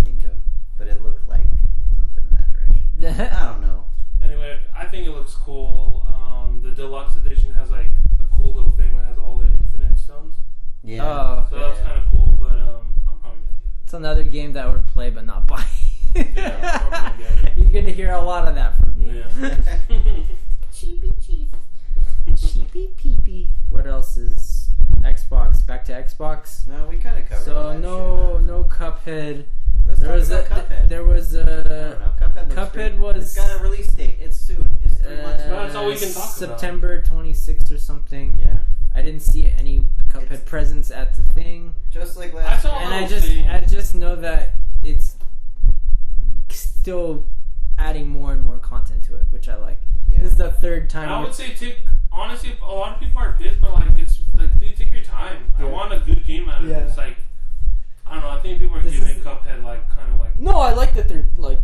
kingdom, but it looked like something in that direction. I don't know. Anyway, I think it looks cool. The deluxe edition has a cool little thing that has all the infinite stuff. another game that I would play but not buy. Yeah, you're gonna hear a lot of that from me. Yeah. Cheapy cheap. Cheapy peepy. What else is Xbox? Back to Xbox. No, we kind of covered. So no Cuphead. Let's There was Cuphead. There was I don't know. Cuphead was. It's got a release date. It's soon. It's 3 months. Well, that's all we can talk about. September 26th or something. Yeah. I didn't see any Cuphead presents at the thing. Just like last year. And I just know that it's still adding more and more content to it, which I like. Yeah. This is the third time. I would say honestly, a lot of people are pissed, but like it's like, dude, take your time. Yeah. I want a good game out of it. It's like, I don't know. I think people are giving Cuphead like kind of like. No, I like that they're like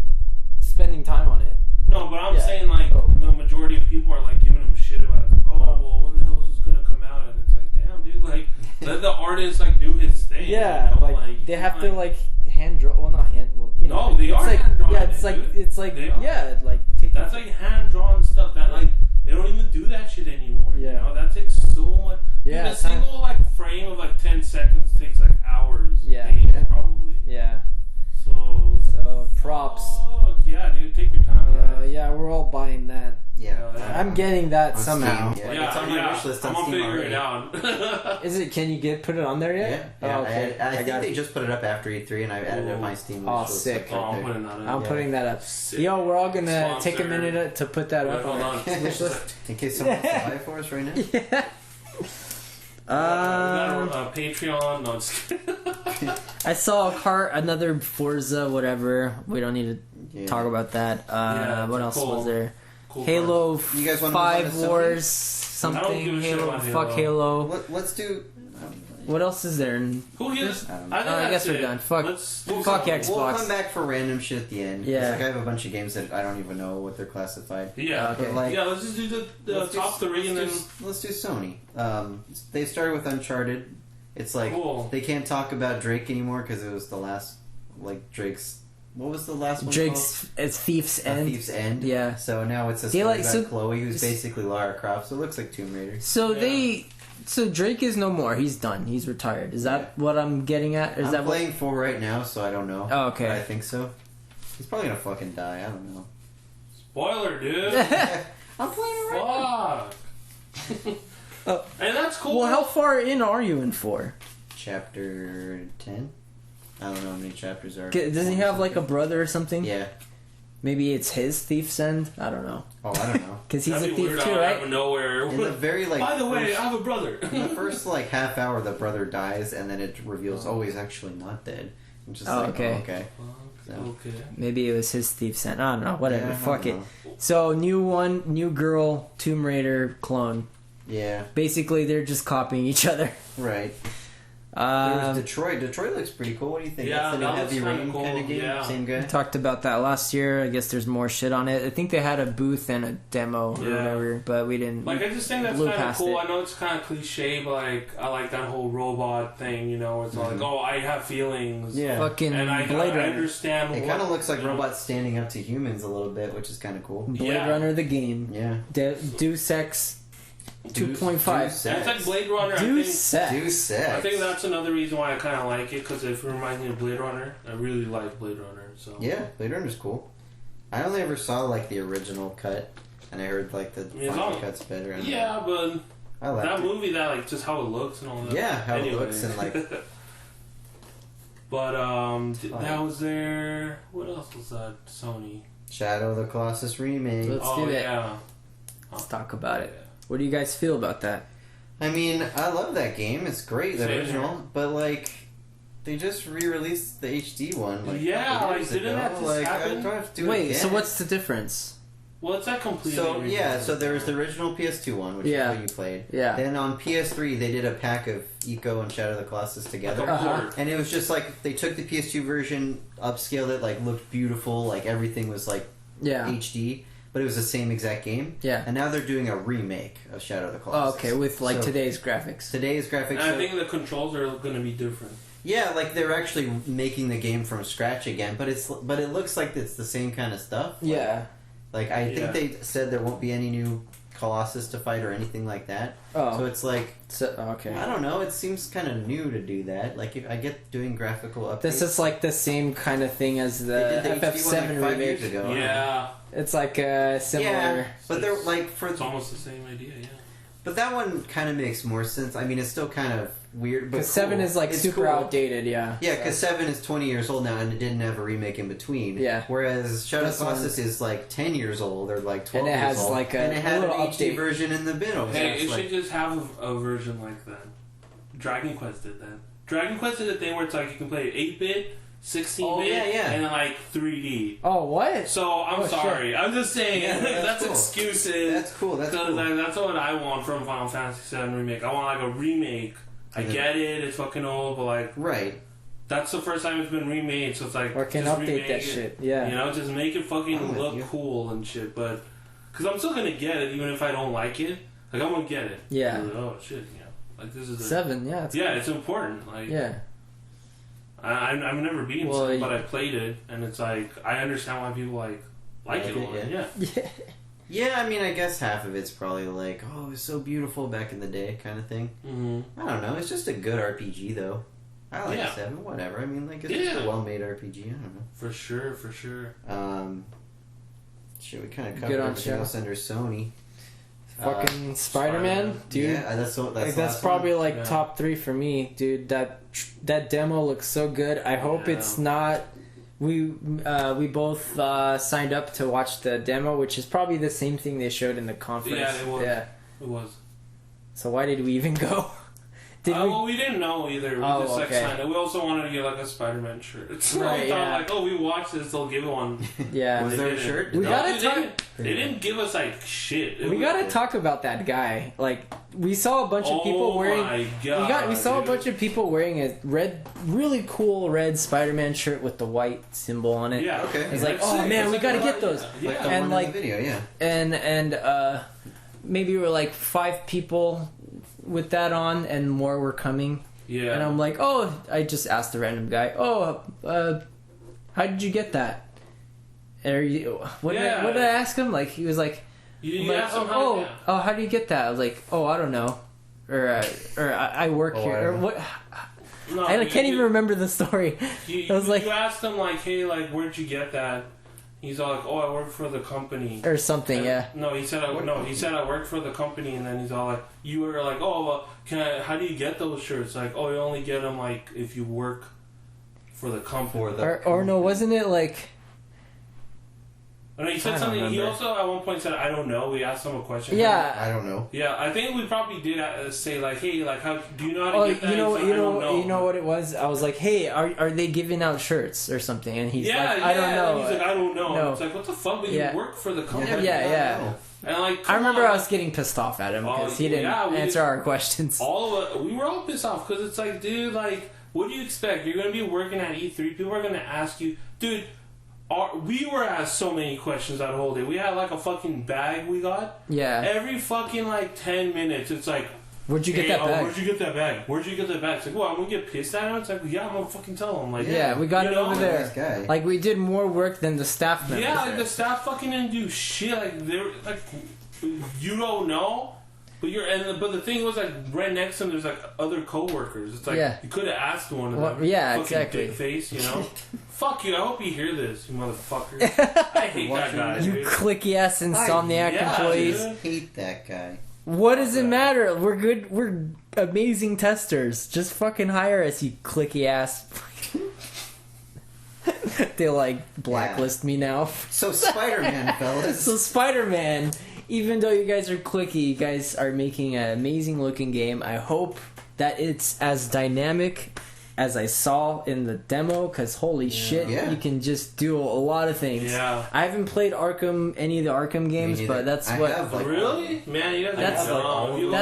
spending time on it. No, but I'm saying like the majority of people are like giving them shit about it. Like, well, when the hell is this gonna come out? And it's like, damn, dude, like let the artist like do his thing. Yeah, you know? like they have to like hand draw. Well, not hand. Well, you know, no, they are like, hand drawn. Yeah, it's like like that's like hand drawn stuff that like they don't even do that shit anymore. Yeah, you know that takes so much. Yeah, dude, a single like frame of like 10 seconds takes like hours. Yeah, probably. Yeah. So props. Yeah, dude, take your time. Yeah, we're all buying that. Yeah, I'm getting that on somehow. Steam. Yeah, it's on my wish list on Steam already. I'm gonna figure it out. Is it? Can you put it on there yet? Yeah. Oh, okay. I think they just put it up after E3, and I added it to my Steam wish list. Sick. I'm putting that up. I'm putting that up. Sick. Yo, we're all gonna take a minute to put that up. Hold on. Wish list. In case someone wants to buy it for us right now. Yeah. Patreon. No, just kidding. I saw another Forza, whatever. We don't need to talk about that. What else was there? Cool Halo you guys want 5 to Wars, something. Halo. Fuck Halo. Let's do. What else is there? Who is? I guess we're done. Fuck Xbox. We'll come back for random shit at the end. Yeah. Like I have a bunch of games that I don't even know what they're classified. Yeah. Okay. But like, let's just do the top 3 and then let's do Sony. They started with Uncharted. It's like they can't talk about Drake anymore because it was the last Drake's. What was the last one? Drake's it's Thieves End. Thieves End. Yeah. So now it's a story about Chloe, who's basically Lara Croft. So it looks like Tomb Raider. So Drake is no more. He's done. He's retired. Is that what I'm getting at? I'm playing 4 right now, so I don't know. Oh, okay. But I think so. He's probably gonna fucking die. I don't know. Spoiler, dude. I'm playing right now. And that's cool. Well, how far in are you in 4? Chapter 10. I don't know how many chapters are. Does he have like a brother or something? Yeah. Maybe it's his Thief's End? I don't know. Oh, I don't know. Because he's a thief weird too, right? Out of nowhere. In the very By the way, I have a brother. In the first half hour, the brother dies, and then it reveals, he's actually not dead. I'm just okay. So. Okay. Maybe it was his Thief's End. I don't know. Whatever. Yeah, Fuck it. So new girl, Tomb Raider clone. Yeah. Basically, they're just copying each other. Right. There's Detroit. Detroit looks pretty cool. What do you think? Yeah, that's the new Heavy Rain cool. kind of game. Yeah. Same guy. We talked about that last year. I guess there's more shit on it. I think they had a booth and a demo or whatever, but we didn't. I just think that's kind of cool. I know it's kind of cliche, but I like that whole robot thing. You know, it's like, I have feelings. Yeah. Fucking and I understand. It kind of looks like robots standing up to humans a little bit, which is kind of cool. Blade Runner the game. Yeah. Deus Ex 2.5. That's like Blade Runner. Deus Ex. I think that's another reason why I kind of like it, because it reminds me of Blade Runner. I really like Blade Runner. So yeah, Blade Runner's cool. I only ever saw the original cut, and I heard the final cut's better. Yeah, but I like that movie, just how it looks and all that. Yeah, how it looks and But that was there. What else was that? Sony. Shadow of the Colossus remake. Let's do that. Yeah. Let's talk about it. What do you guys feel about that? I mean, I love that game. It's great, the original. But they just re-released the HD one. Didn't that just happen? I don't have to do it Wait, again. so what's the difference? Well, it's not completely. So there was the original PS2 one, which is what you played. Yeah. Then on PS3, they did a pack of Eco and Shadow of the Colossus together. And it was just they took the PS2 version, upscaled it, looked beautiful, everything was HD. But it was the same exact game. Yeah. And now they're doing a remake of Shadow of the Colossus. Oh, okay, with today's graphics. Today's graphics. And I think the controls are going to be different. Yeah, they're actually making the game from scratch again, but it looks like it's the same kind of stuff. Yeah. I think they said there won't be any new Colossus to fight or anything like that. Oh. So it's like... okay. I don't know. It seems kind of new to do that. Like, if I get doing graphical updates... This is like the same kind of thing as the FF7 like remake. Years ago. Yeah. It's like a similar... Yeah, but they're like... It's almost the same idea, yeah. But that one kind of makes more sense. I mean, it's still kind of weird, but because 7 is like super outdated, yeah. Yeah, because 7 is 20 years old now, and it didn't have a remake in between. Yeah. Whereas Shadow of the Colossus is like 10 years old, or like 12 years old. And it has like and it had an HD update version in the middle. Hey, it should just have a version like that. Dragon Quest did that. Dragon Quest did a thing where it's like you can play 8-bit, 16-bit, and like 3D. Oh, what? So, I'm sorry. Shit. I'm just saying, that's cool. excuses. That's cool. That's cool. Like, that's what I want from Final Fantasy VII Remake. I want like a remake. I get it, it's fucking old, but like... Right. That's the first time it's been remade, so it's like... Or can update that shit, yeah. You know, just make it fucking look cool and shit, but... Because I'm still gonna get it, even if I don't like it. Like, I'm gonna get it. Yeah. Like, oh, shit, you know. Like, this is... 7, yeah. It's important. Like... Yeah. I've never beaten it, but I played it, and it's like I understand why people like it a lot. Yeah. Yeah, I mean, I guess half of it's probably like, oh, it was so beautiful back in the day, kind of thing. Mm-hmm. I don't know. It's just a good RPG, though. I like 7. Whatever. I mean, like, it's just a well-made RPG. I don't know. For sure. Shit, we kind of covered everything else under Sony. Fucking Spider-Man, dude. Yeah, that's probably like top 3 for me, dude. That demo looks so good. I hope it's not. We both signed up to watch the demo, which is probably the same thing they showed in the conference. Yeah, it was. Yeah, it was. So why did we even go? Well, we didn't know either. We just signed up. We also wanted to get like a Spider-Man shirt. So we thought like, oh, we watched this, they'll give one. Yeah. Was there a shirt? We gotta talk. They didn't give us like shit. We gotta talk about that guy. Like, we saw a bunch of people wearing. Oh my god! We saw a bunch of people wearing a really cool red Spider-Man shirt with the white symbol on it. Yeah, okay. It's like, oh man, we gotta get those. Like the one in the video, yeah. And maybe we're like 5 people with that on, and more were coming. Yeah. And I'm like, oh, I just asked the random guy, how did you get that? What did I ask him? Like, he was like, how do you get that? I was like, I don't know, or I work here, or what? No, I can't even remember the story. I was like, you asked him like, hey, like, where'd you get that? He's all like, I work for the company. Or something, and, yeah. No, he said I work for the company, and then he's all like, you were like, how do you get those shirts? Like, you only get them, like, if you work for the company. Or no, wasn't it like... No, he said something. He also at one point said, "I don't know." We asked him a question. Yeah, I don't know. Yeah, I think we probably did say like, "Hey, like, how do you know how to get that?" You know what it was? I was like, "Hey, are they giving out shirts or something?" And he's like, "I don't know." And he's like, "I don't know." No. It's like, what the fuck? But you work for the company. Yeah. And like, I remember I was getting pissed off at him because he didn't answer our questions. We were all pissed off because it's like, dude, like, what do you expect? You're gonna be working at E3. People are gonna ask you, dude. We were asked so many questions that whole day. We had like a fucking bag we got. Yeah. Every fucking like 10 minutes, it's like, where'd you get that bag? Where'd you get that bag? Where'd you get that bag? It's like, I'm gonna get pissed at him. It's like, yeah, I'm gonna fucking tell him. Like, yeah, we got it over there. Nice guy. Like, we did more work than the staff members. Yeah, like the staff fucking didn't do shit. Like they were like, you don't know. But the thing was, like, right next to him, there's like other coworkers. It's like you could have asked one of them. Yeah, fucking exactly. Dick face, you know. Fuck you! I hope you hear this, you motherfucker. I hate that guy. You dude. clicky ass Insomniac employees. I hate that guy. What does it matter? We're good. We're amazing testers. Just fucking hire us, you clicky ass. They like blacklist me now. So Spider-Man, fellas. So Spider-Man. Even though you guys are clicky, you guys are making an amazing looking game. I hope that it's as dynamic as I saw in the demo, because holy shit, you can just do a lot of things. Yeah. I haven't played any of the Arkham games, but that's really? Man, you guys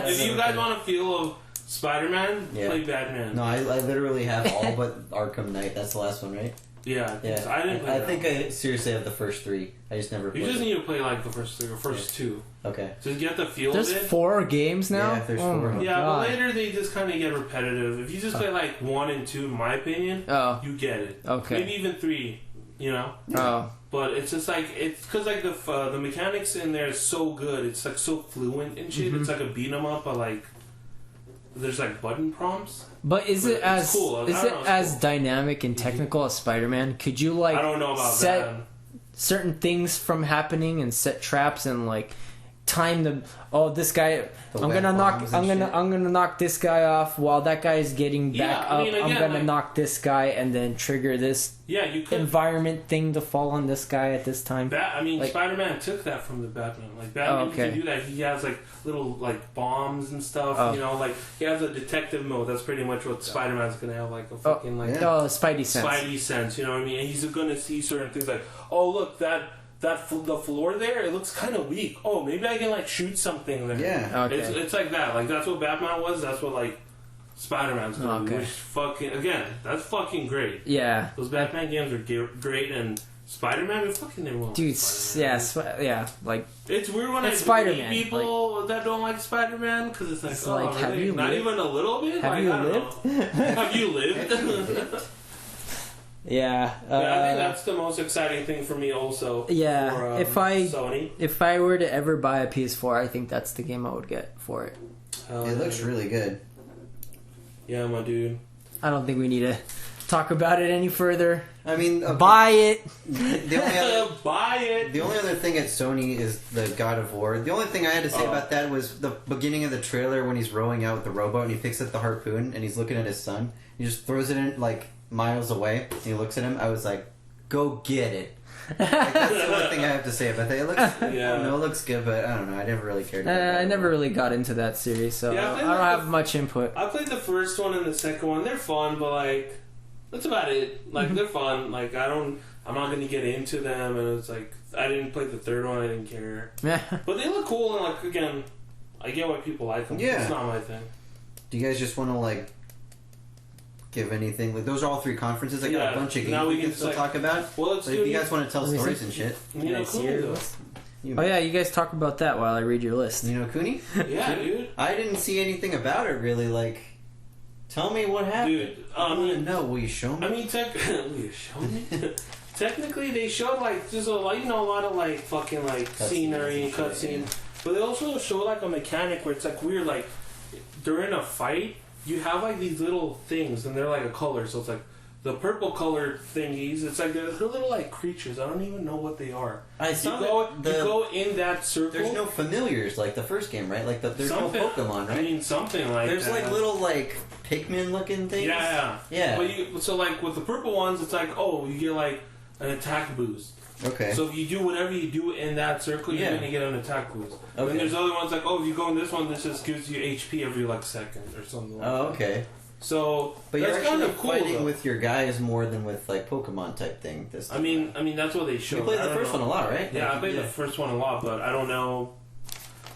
if you guys want to feel of Spider-Man, play Batman. No, I literally have all but Arkham Knight. That's the last one, right? Yeah. I didn't play I think I seriously have the first 3. I just never played. You just need to play like the first 3 or first 2. Okay. Just get the feel There's of it. 4 games now? Yeah, there's 4. Yeah, but later they just kind of get repetitive. If you just play like 1 and 2, in my opinion, you get it. Okay. Maybe even 3, you know? Oh. But it's just like it's because like the mechanics in there is so good. It's like so fluent and shit. It's like a beat 'em up, but like there's like button prompts. But is it as cool. Cool. Dynamic and technical as Spider-Man? Could you like I don't know about set that. certain things from happening and set traps and like time them? Oh, this guy. I'm gonna knock this guy off while that guy is getting back up. Again, I'm gonna knock this guy and then trigger this you could environment thing to fall on this guy at this time. Spider-Man took that from the Batman. Like Batman can do that. He has like little like bombs and stuff. You know, like he has a detective mode. That's pretty much what Spider-Man's gonna have, like a fucking Spidey sense. Spidey sense. You know what I mean? And he's gonna see certain things like, oh look the floor there, it looks kind of weak. Oh, maybe I can like shoot something there. Yeah, okay. It's like that. Like that's what Batman was. That's what like Spider-Man's gonna be. Which fucking again, that's fucking great. Yeah, those Batman games are great, and Spider-Man, we fucking never won. Dude, yeah, like it's weird when I Spider-Man, meet people that don't like Spider-Man because it's like, have you not lived? Even a little bit. Have you lived? Have you lived? Yeah, I think that's the most exciting thing for me. Also, yeah. Sony. If I were to ever buy a PS4, I think that's the game I would get for it. It looks really good. Yeah, my dude. I don't think we need to talk about it any further. I mean, buy it. Buy it. The only other thing at Sony is the God of War. The only thing I had to say about that was the beginning of the trailer when he's rowing out with the rowboat and he picks up the harpoon and he's looking at his son. He just throws it in like miles away and he looks at him. I was like, go get it. Like, that's the only thing I have to say about that. It looks it looks good, but I don't know, I never really cared about that. I never really got into that series, so I don't have much input. I played the first one and the second one. They're fun, but like that's about it. Like they're fun. Like I'm not gonna get into them, and it's like I didn't play the third one, I didn't care. But they look cool, and like again, I get why people like them. Yeah. It's not my thing. Do you guys just want to like give anything? Like those are all three conferences. I got a bunch of games we can still talk about. Well, if you guys want to tell stories and shit. You know, Kuni. Oh yeah, you guys talk about that while I read your list. You know Kuni? Yeah, dude. I didn't see anything about it really. Like, tell me what happened. Dude, I want to know. Will you show me? I mean, will you show me? Technically, they showed like just a lot of like fucking like scenery and cutscenes, but they also show like a mechanic where it's like weird. Like during a fight, you have like these little things, and they're like a color. So it's like the purple colored thingies. It's like they're little like creatures. I don't even know what they are. I saw you go in that circle. There's no familiars like the first game, right? Like there's no Pokemon, right? I mean, something like there's like little like Pikmin looking things. Yeah. But so like with the purple ones, it's like you get like an attack boost. Okay. So if you do whatever you do in that circle, you're gonna get an attack boost. Okay. Then there's other ones like if you go in this one, this just gives you HP every like second or something like that. Oh, okay. So, but that's you're actually kind of cool, fighting with your guys more than with like Pokemon type thing. This time. I mean that's what they showed. You played the first one a lot, right? Yeah, I played the first one a lot, but I don't know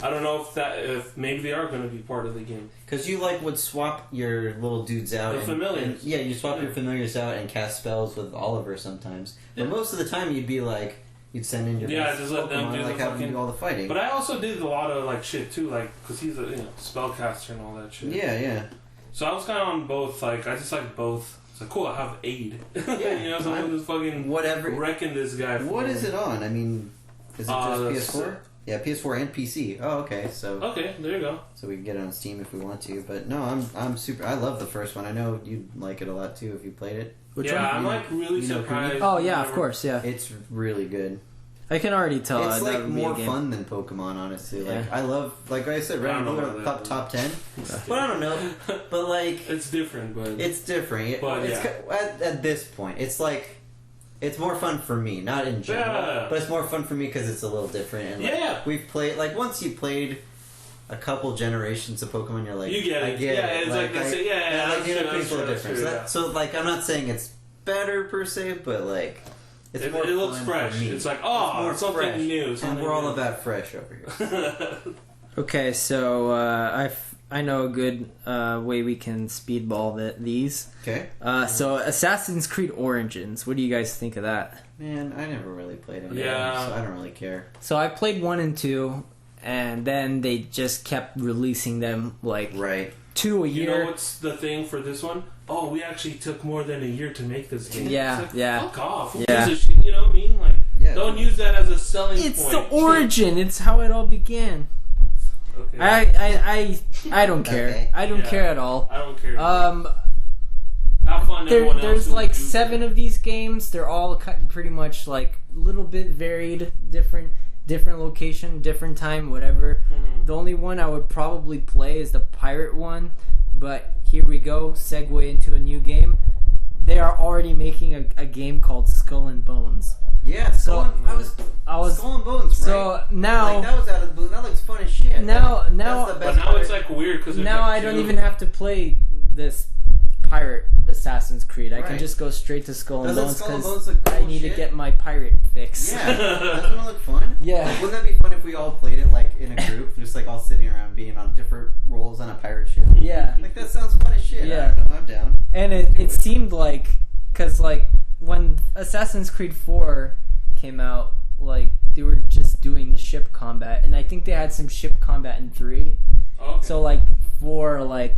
if maybe they are going to be part of the game. Because you would swap your little dudes out. The familiars. And you swap your familiars out and cast spells with Oliver sometimes. But most of the time you'd be like, you'd send in your just let them do have them do all the fighting. But I also did a lot of like shit too, like because he's a spellcaster and all that shit. Yeah. So I was kind of on both. Like I just like both. It's like cool. I have aid. Yeah, someone who's fucking wrecking this guy. What is it on? I mean, is it just PS4? Yeah, PS4 and PC. Oh, okay. So okay, there you go. So we can get it on Steam if we want to. But no, I'm super. I love the first one. I know you'd like it a lot too if you played it. I'm like really surprised. Oh yeah, of course, yeah. It's really good. I can already tell. It's like more fun than Pokemon, honestly. Like I love, like I said, top 10. But I don't know. But like, it's different. But it's different. But at this point, it's like. It's more fun for me, not in general, but it's more fun for me because it's a little different. And we've played once you played a couple generations of Pokemon, you're like, you get it. It's like pretty different. So like, I'm not saying it's better per se, but like, it looks fresh. It's like it's something fresh. New, and we're all about fresh over here. Okay, so I know a good way we can speedball these. Okay. So Assassin's Creed Origins. What do you guys think of that? Man, I never really played them. Yeah. So I don't really care. So I played 1 and 2, and then they just kept releasing them 2 a year. You know what's the thing for this one? We actually took more than a year to make this game. Yeah, Fuck off. Yeah. You know what I mean? Yeah. Don't use that as a selling point. It's the origin. It's how it all began. Okay. I don't care. Okay. I don't care at all. I don't care. Have fun. There's like 7 of these games. They're all pretty much like a little bit varied, different location, different time, whatever. Mm-hmm. The only one I would probably play is the pirate one. But here we go. Segue into a new game. They are already making a game called Skull and Bones. Yeah, Skull and Bones, right? So now, like, that was out of the blue. That looks fun as shit. Now it's like weird because now I don't even have to play this pirate Assassin's Creed. I can just go straight to Skull and Bones because I need to get my pirate fix. Yeah, doesn't it look fun? Yeah. Like, wouldn't that be fun if we all played it like in a group, just like all sitting around being on different roles on a pirate ship? Yeah. Like that sounds fun as shit. Yeah. I don't know, I'm down. And it seemed like, because like when Assassin's Creed 4 came out, like they were just doing the ship combat, and I think they had some ship combat in 3. Okay. So like 4 like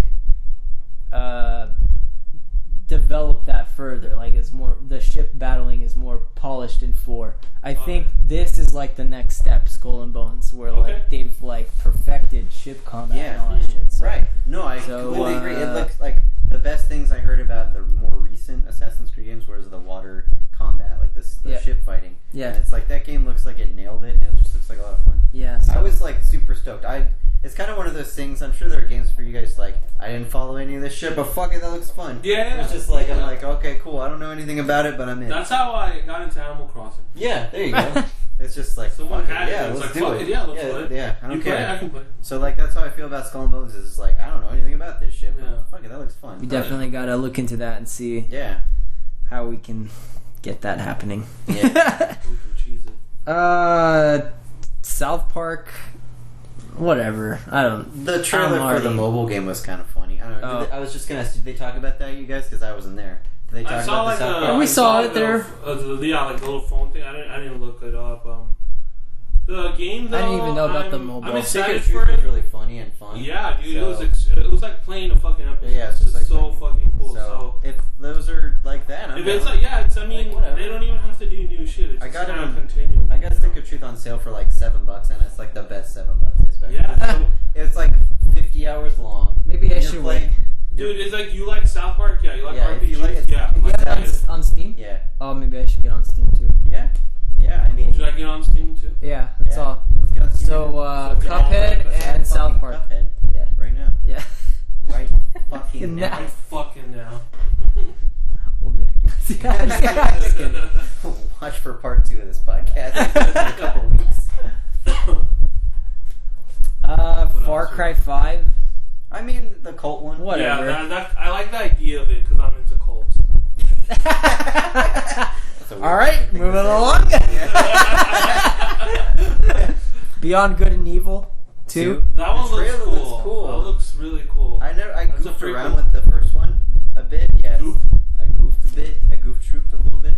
develop that further. Like it's more, the ship battling is more polished in 4. I think this is like the next step, Skull and Bones, where like they've like perfected ship combat and all that shit. So, right. No, I completely agree. It looks like the best things I heard about the more recent Assassin's Creed games was the water combat, like the ship fighting. Yeah. And it's like that game looks like it nailed it, and it just looks like a lot of fun. Yeah. So I was like super stoked. It's kind of one of those things. I'm sure there are games for you guys like, I didn't follow any of this shit, but fuck it, that looks fun. Yeah. It's just like, I'm like, okay, cool. I don't know anything about it, but I'm in. That's how I got into Animal Crossing. Yeah, there you go. It's just like, someone had it. Let's do it. Yeah, let's play it. Yeah, I don't care. I can play. So like, that's how I feel about Skull and Bones. Is like, I don't know anything about this shit, but fuck it, that looks fun. We definitely gotta look into that and see how we can get that happening. Yeah. South Park, whatever. I don't. The trailer for the mobile game was kind of funny. I don't know. I was just gonna ask, did they talk about that, you guys? Because I wasn't there. Did they talk about the South Park? We saw it there. Like the little phone thing. I didn't look it up. The game though, I didn't even know about the mobile. I'm excited for it. It was really funny and fun. Yeah, dude, it was like playing a fucking episode. Yeah, it's just like so fucking cool. So if those are like that, if it's like I mean, like, they don't even have to do new shit. It's just gonna continue. I got Stick of Truth on sale for like $7, and it's like the best $7 I expect. Yeah, so, it's like 50 hours long. Maybe I should wait. Dude, it's like you like South Park, you like RPGs, You have it on Steam? Yeah. Oh, maybe I should get on Steam too. Yeah. I mean, should I get on Steam too? Yeah, that's all. Let's get on Steam. So, Cuphead and South Park. Cuphead. Yeah. Right now. Yeah. Right fucking now. Right fucking now. We'll be back. Just kidding. Watch for part 2 of this podcast in a couple weeks. Far Cry 5. I mean, the cult one. Whatever. Yeah, I like the idea of it because I'm into cults. Alright, moving along. Beyond Good and Evil 2. That one looks cool. That looks really cool. I goofed around with the first one a bit. Yes. I goofed a bit. I trooped a little bit.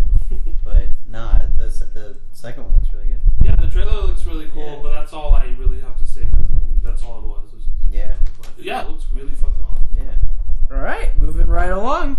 But nah, the second one looks really good. Yeah, the trailer looks really cool, but that's all I really have to say because I mean, that's all it was. Yeah, it looks really fucking awesome. Yeah. Alright, moving right along.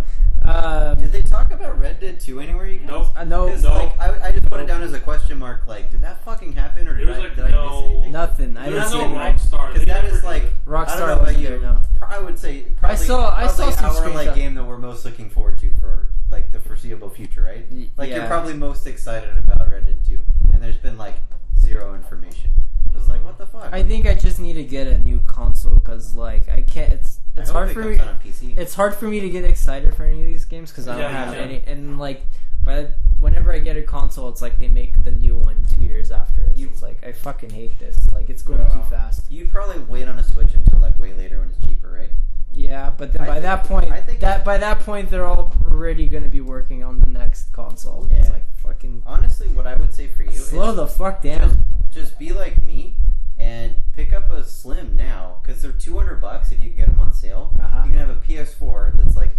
Did they talk about Red Dead 2 anywhere, you guys? Nope. No. Like, I just put it down as a question mark. Like, did that fucking happen, or did I miss anything? Nothing. I didn't see anything. Because that is like Rockstar wasn't there, no. I would say I saw some our like game that we're most looking forward to for like the foreseeable future, right? Like you're probably most excited about Red Dead 2, and there's been like zero information. It's like, what the fuck? I think I just need to get a new console because like I can't. It's hard for me. On PC. It's hard for me to get excited for any of these games because I don't have any. And like, but whenever I get a console, it's like they make the new one 2 years after. It's like I fucking hate this. Like it's going too fast. You probably wait on a Switch until like way later when it's cheaper, right? Yeah, but then by that point they're already going to be working on the next console. Yeah. It's like fucking. Honestly, what I would say for you slow is the fuck down. Just be like me and pick up a Slim now because they're $200 if you can get them on sale. You can have a PS4 that's like.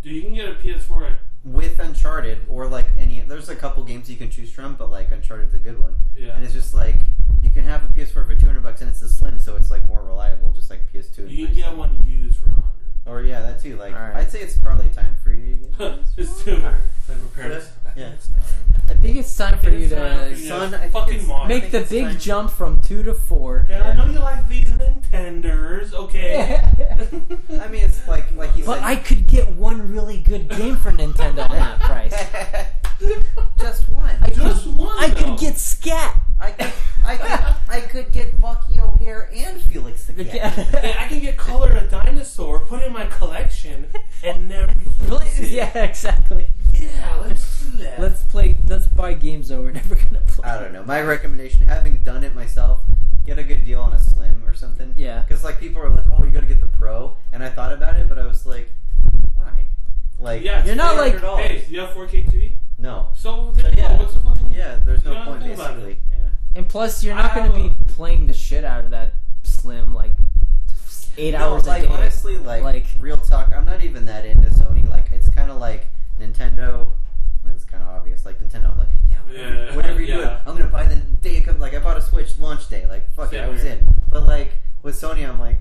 Dude, you can get a PS4 with Uncharted or like any. There's a couple games you can choose from, but like Uncharted's a good one. Yeah. And it's just like you can have a PS4 for $200 and it's the Slim, so it's like more reliable, just like PS2. You can get one used for $100. Or yeah, that too. Like I'd say it's probably time for you. Just to prepare this. Yeah. I think it's time for you to make the big jump from 2 to 4. Yeah, I know you like these Nintenders, okay? I mean, it's like you said. But I could get one really good game for Nintendo on that price. Just one. I could get Scat. I could get Bucky O'Hare and Felix the Cat. Hey, I can get Color a Dinosaur, put it in my collection, and never use it. Yeah, exactly. Yeah, let's do that. Let's buy games that we're never gonna play. I don't know. My recommendation, having done it myself, get a good deal on a Slim or something. Yeah. Because like people are like, oh, you gotta get the Pro, and I thought about it, but I was like, why? Like, yeah, you're not like, hey, you have 4K TV? No. So there you go. What's the fucking? Yeah, there's no point basically. Yeah. And plus, you're not gonna be playing the shit out of that Slim like 8 hours a day. Honestly, like real talk, I'm not even that into Sony. Like, it's kind of like Nintendo. I mean, it's kind of obvious. Like Nintendo, I'm like, whatever you do, I'm gonna buy the day it comes. Like, I bought a Switch launch day. Like, fuck it, I was in. But like with Sony, I'm like,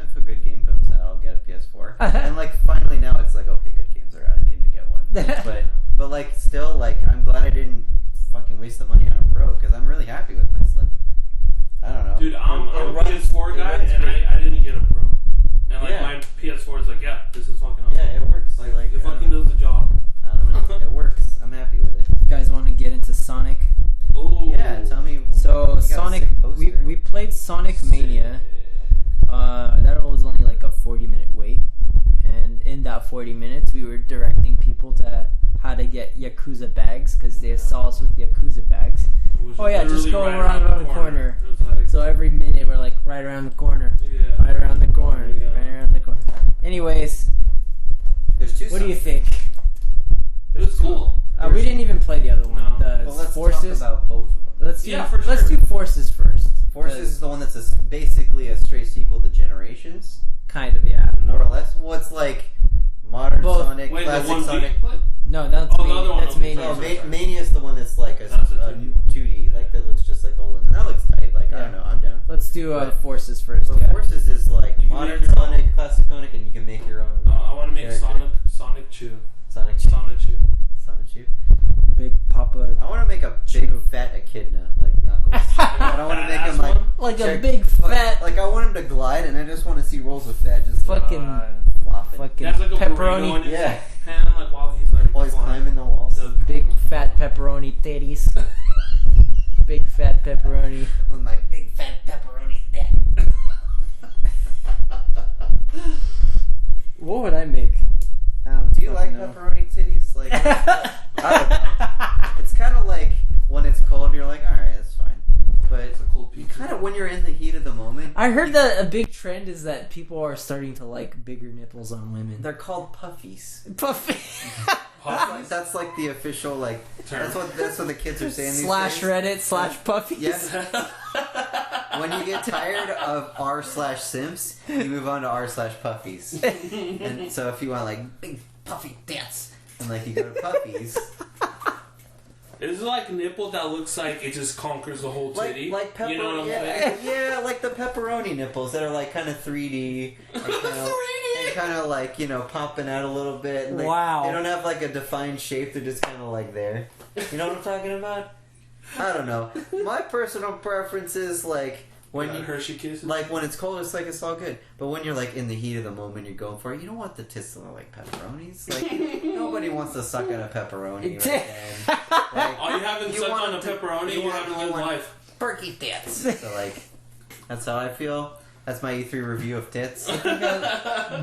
if a good game comes out, I'll get a PS4. And like finally now, it's like, okay, good games are out. I need to get one. But like still, like I'm glad I didn't fucking waste the money on a Pro because I'm really happy with my Slim. I don't know. Dude, I'm a PS4 guy, and I didn't get a Pro. And like my PS4 is like, yeah, this is fucking awesome. Yeah, it works. Like it fucking does the job. I don't know. It works. I'm happy with it. You guys want to get into Sonic? Oh yeah, tell me. So Sonic, we played Sonic Mania. That was only like a 40-minute wait, and in that 40 minutes, we were directing people to how to get Yakuza bags because they saw us with Yakuza bags. Oh yeah, just go around the corner. Like, so every minute we're like right around the corner, right around the corner, right around the corner. Anyways, there's two. What do you think? It's cool. We didn't even play the other one. Well, let's Forces. talk about both of them. Let's do Forces first. Forces is the one that's basically a straight sequel to Generations. Kind of, yeah. More or less. Well, it's like modern Sonic, classic Sonic. No, that's Mania. Oh, Mania is the one that's like a 2D, like that looks just like the old one. And that looks tight. Like I don't know, I'm down. Let's do Forces first. So Forces is like modern Sonic, classic Sonic, and you can make your own. I want to make Sonic Chew. Sonic Chew. Big Papa. I want to make a big fat echidna like Knuckles. I don't want to make him like a big fat. Like I want him to glide, and I just want to see rolls of fat just fucking flopping. Fucking like a pepperoni. Yeah. Hand, like while he's climbing the walls. Big fat pepperoni titties. Big fat pepperoni. With my big fat pepperoni neck. What would I make? Do you like pepperoni titties? Like, I don't know. It's kind of like when it's cold, you're like, all right, that's fine. But it's a cold pizza. Kind of when you're in the heat of the moment. I heard that a big trend is that people are starting to like bigger nipples on women. They're called puffies. Puffies. That's like the official term. That's what the kids are saying. Slash these days. Reddit / puffies. Yes. When you get tired of r/simps, you move on to r/puffies. And so if you want like big puffy tits, and like you go to puffies. Is it like a nipple that looks like it just conquers the whole titty? Like pepperoni, you know what I'm saying? Yeah, like the pepperoni nipples that are like kind of 3D. And kind of like, popping out a little bit. And wow. They don't have like a defined shape, they're just kind of like there. You know what I'm talking about? I don't know. My personal preference is like when Hershey Kisses? Like when it's cold, it's like it's all good. But when you're like in the heat of the moment, you're going for it. You don't want the tits to look like pepperonis. Like nobody wants to suck on a pepperoni. Right then. Like, you haven't sucked on a pepperoni. You haven't lived life. Perky tits. So like, that's how I feel. That's my E3 review of tits.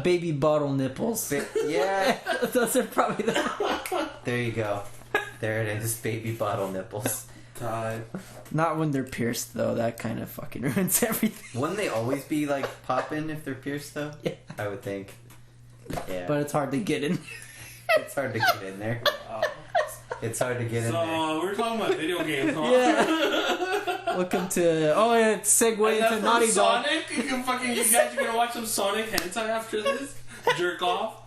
Baby bottle nipples. Yeah, those are probably the. There you go. There it is. Baby bottle nipples. God. Not when they're pierced, though. That kind of fucking ruins everything. Wouldn't they always be, like, popping if they're pierced, though? Yeah. I would think. Yeah. But it's hard to get in. It's hard to get in there. It's hard to get in there. So, we're talking about video games, huh? Yeah. Welcome to... Oh, yeah, segue into Naughty Dog. Sonic? You guys are going to watch some Sonic hentai after this? Jerk off?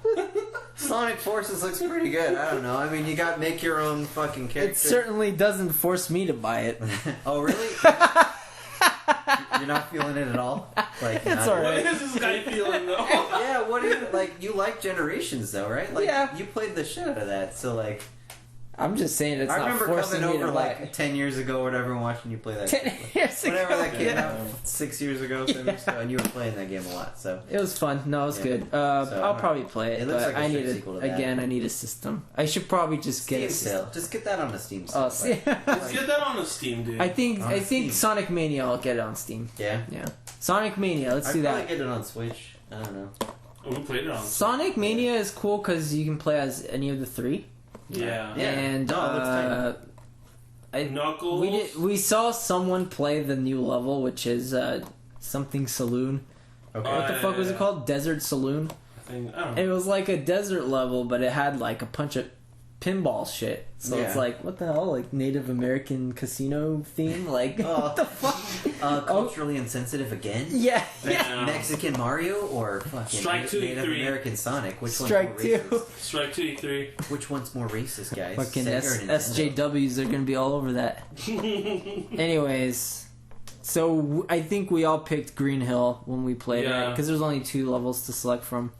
Sonic Forces looks pretty good. I don't know. I mean, you got make your own fucking character. It certainly doesn't force me to buy it. Oh, really? You're not feeling it at all? Like, it's alright. What is this guy feeling, though? Yeah, what do you... Like, you like Generations, though, right? Like, yeah. You played the shit out of that, so, like... I'm just saying it's not forcing me to over like 10 years ago or whatever and watching you play that 10 years ago. Whatever that came out 6 years ago, 7 years ago, and you were playing that game a lot, so. It was fun. No, it was good. I'll probably play it, it looks but like I need I need a system. I should probably just get a system. Just get that on the Steam sale. Oh, see? Let's get that on the Steam, dude. I think Sonic Mania I'll get it on Steam. Yeah? Yeah. Sonic Mania, let's do that. I'd probably get it on Switch. I don't know. We played it on Sonic Mania is cool because you can play as any of the three. Yeah. And Knuckles. We saw someone play the new level, which is something Saloon. Okay. What the fuck was it called? Desert Saloon? I don't know. It was like a desert level, but it had like a bunch of pinball shit. So it's like, what the hell? Like Native American casino theme? Like, what the fuck? Culturally insensitive again? Yeah. Mexican Mario or fucking Native American Sonic? Which one's more racist? Strike 2, 3. Which one's more racist, guys? Fucking SJWs are gonna be all over that. Anyways, so I think we all picked Green Hill when we played it because there's only 2 levels to select from.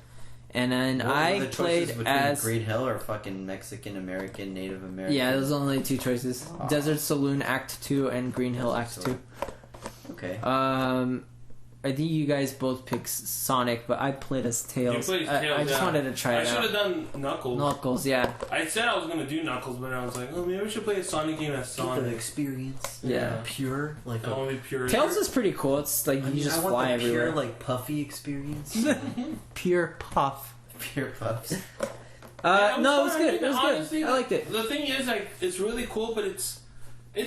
And then I played as Green Hill or fucking Mexican American, Native American. Yeah, there's only 2 choices: Desert Saloon Act 2 and Green Hill Act 2. Okay. I think you guys both picked Sonic, but I played as Tails. You played as Tails, I just wanted to try it out. I should have done Knuckles. Knuckles, yeah. I said I was going to do Knuckles, but I was like, oh, maybe we should play a Sonic game as Sonic. The experience. Yeah. Pure. Like only pure. Tails is pretty cool. It's like you just fly everywhere. Pure, like, puffy experience. Pure puff. Pure puffs. No, it was good. It was honestly, good. I liked it. The thing is, like, it's really cool, but it's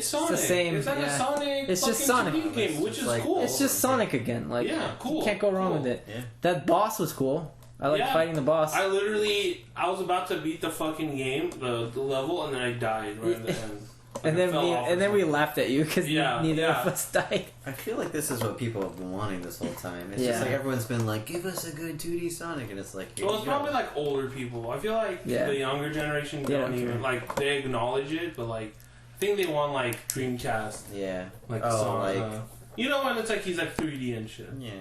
Sonic. It's the same. It's like a Sonic. It's just Sonic game, which is cool. It's just Sonic again. Like, cool. You can't go wrong with it. Yeah. That boss was cool. I like fighting the boss. I was about to beat the fucking game, the level, and then I died right at the end. And then we laughed at you because neither of us died. I feel like this is what people have been wanting this whole time. It's just like everyone's been like, give us a good 2D Sonic, and it's like, well, it's probably like older people. I feel like the younger generation don't even like they acknowledge it, but like I think they want like Dreamcast. Yeah. Like you know when it's like he's like 3D and shit. Yeah.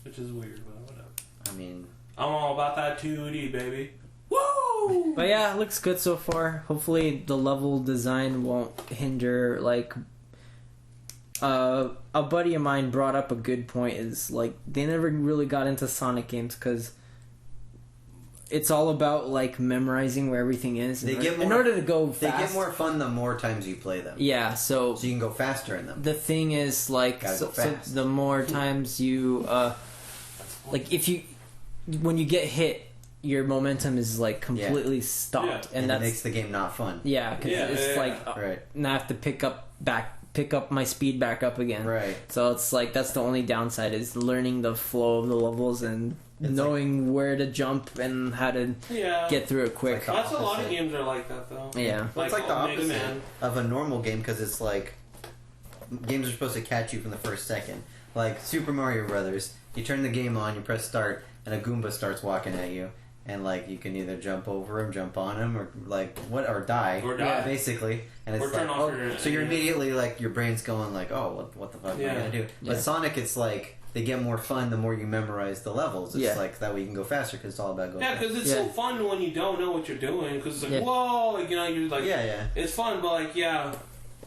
Which is weird, but whatever. I mean, I'm all about that 2D, baby. Woo! But yeah, it looks good so far. Hopefully the level design won't hinder, like... a buddy of mine brought up a good point, is like, they never really got into Sonic games because it's all about like memorizing where everything is in order to go fast. They get more fun the more times you play them. Yeah, so you can go faster in them. The thing is, like, so the more times you like, when you get hit, your momentum is like completely stopped, and that makes the game not fun. Yeah, because it's like now I have to pick up my speed back up again. Right. So it's like that's the only downside, is learning the flow of the levels and knowing where to jump and how to get through it quick. That's a lot of games are like that though. Yeah. Well, it's like the opposite of a normal game, because it's like games are supposed to catch you from the first second. Like Super Mario Brothers, you turn the game on, you press start, and a Goomba starts walking at you. And like you can either jump over him, jump on him, or like or die, basically. And it's like, so you're immediately like your brain's going like, oh, what the fuck am I gonna do? But Sonic, it's like they get more fun the more you memorize the levels. It's like that way you can go faster because it's all about going. Yeah, because it's so fun when you don't know what you're doing, because it's like whoa, like you're like it's fun, but like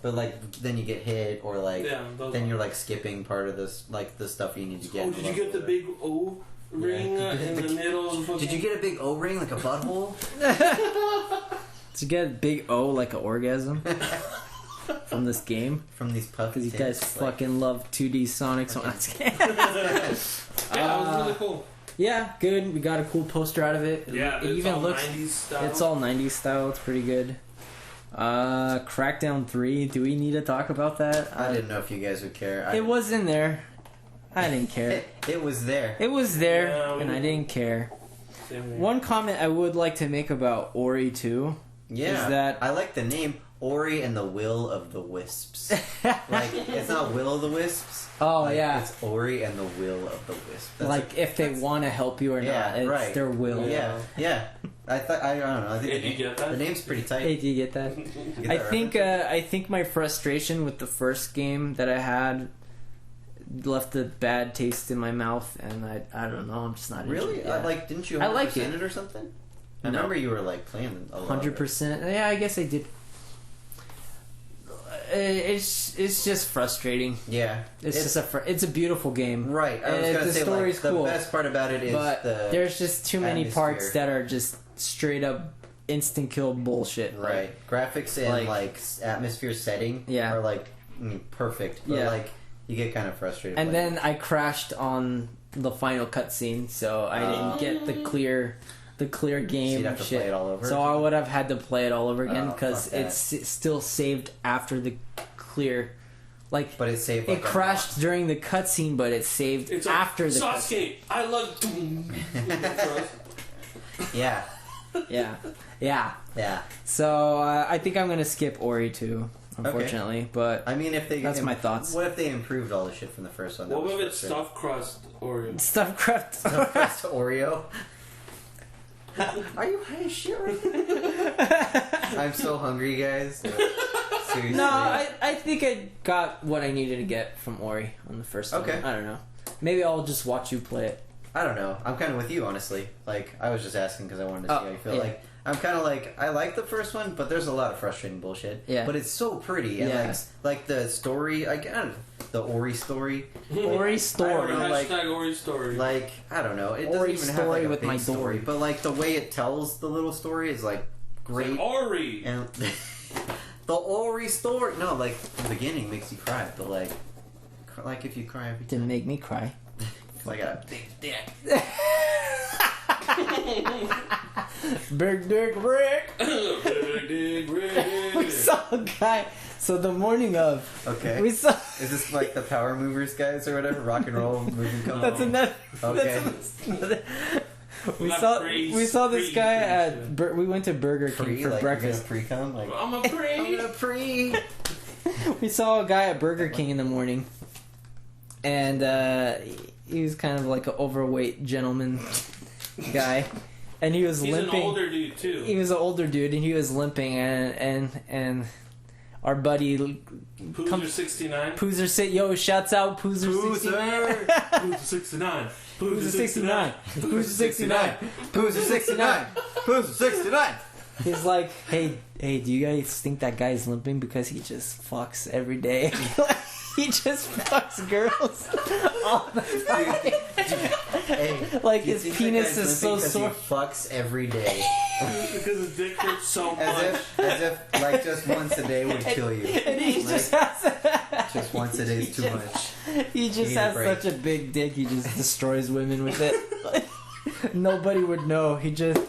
But like then you get hit, or like then you're like skipping part of this, like the stuff you need to get. Oh, did you get the big O ring in the middle? Did you get a big O ring, like a butthole? Did you get a big O like an orgasm from this game? From these puffs? Because you guys fucking love 2D Sonic. So it was really cool. Yeah, good. We got a cool poster out of it. Yeah, it even looks 90s style. It's all 90s style. It's pretty good. Crackdown 3. Do we need to talk about that? I didn't know if you guys would care. It was in there. I didn't care. It was there. It was there, and I didn't care. One comment I would like to make about Ori 2 is that I like the name Ori and the Will of the Wisps. Like, it's not Will of the Wisps. Oh, like, yeah. It's Ori and the Will of the Wisps. That's like, if they want to help you or not, it's their will. Yeah. I don't know. I think you get that? The name's pretty tight. Hey, do you get that? I think my frustration with the first game that I had left a bad taste in my mouth, and I don't know, I'm just not really into it. Like, didn't you 100% I like it or something? I remember you were like playing a lot. 100%. Yeah, I guess I did. It's just frustrating. Yeah, it's a beautiful game. Right. I was gonna say like, cool. The best part about it is there's just too many atmosphere. parts that are just straight up instant kill bullshit. Right. Graphics and like atmosphere setting are like perfect. But like you get kind of frustrated. And then I crashed on the final cutscene, so I didn't get the clear game. So you'd have to play it all over. So I would have had to play it all over again because it's still saved after the clear. Like, but it saved. It crashed during the cutscene, but it saved after the cutscene. I love. Yeah. Yeah. So I think I'm gonna skip Ori 2, unfortunately. But I mean, that's my thoughts. What if they improved all the shit from the first one? What if it's stuffed crust Oreo? Stuffed crust Oreo. Are you high as shit right now? I'm so hungry, guys. Seriously. No, I think I got what I needed to get from Ori on the first one. Okay. I don't know. Maybe I'll just watch you play it. I don't know. I'm kind of with you, honestly. Like, I was just asking because I wanted to see how you feel. Like, I'm kind of like, I like the first one, but there's a lot of frustrating bullshit. Yeah. But it's so pretty. And, like the story, the Ori story. Ori story. Ori story. Like, I don't know. It doesn't Ori even have, story like, a with big my story. door. But, like, the way it tells the little story is, like, great. Like Ori! And the Ori story. No, like, the beginning makes you cry. But, like if you cry every time. Didn't make me cry. Like a big dick. Big Dick Rick. Big Dick Rick. We saw a guy. So the morning of. Okay. We saw. Is this like the Power Movers guys or whatever? Rock and roll moving company? That's another. Okay. We saw this guy at. We went to Burger King for breakfast. Pre-cum? Like, I'm a pre. We saw a guy at Burger King in the morning, and he was kind of like an overweight gentleman guy, and he was limping. He's an older dude too. He was an older dude, and he was limping, and our buddy Poozer 69. Poozer yo, shouts out Poozer 69. Poozer 69. Poozer 69. Poozer 69. Poozer 69. Poozer 69. He's like, hey, do you guys think that guy's limping because he just fucks every day? He just fucks girls all the time. Hey, like his penis is so sore. He fucks every day. Because his dick hurts so much. As if like just once a day would kill you. And he like, just has just once a day is too much. He just has such a big dick. He just destroys women with it. Nobody would know. He just.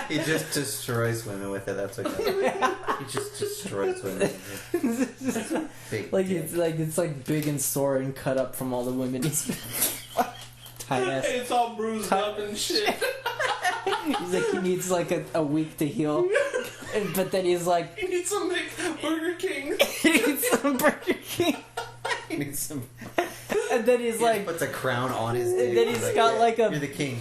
He just destroys women with it. That's what he just destroys women with it. Big like dick. it's like big and sore and cut up from all the women he's tight ass. It's all bruised up and shit. He's like he needs like a week to heal, but then he's like he needs some Burger King. He needs some Burger King. He needs some. And then he's like puts a crown on his dick. And then he's got like a. You're the king.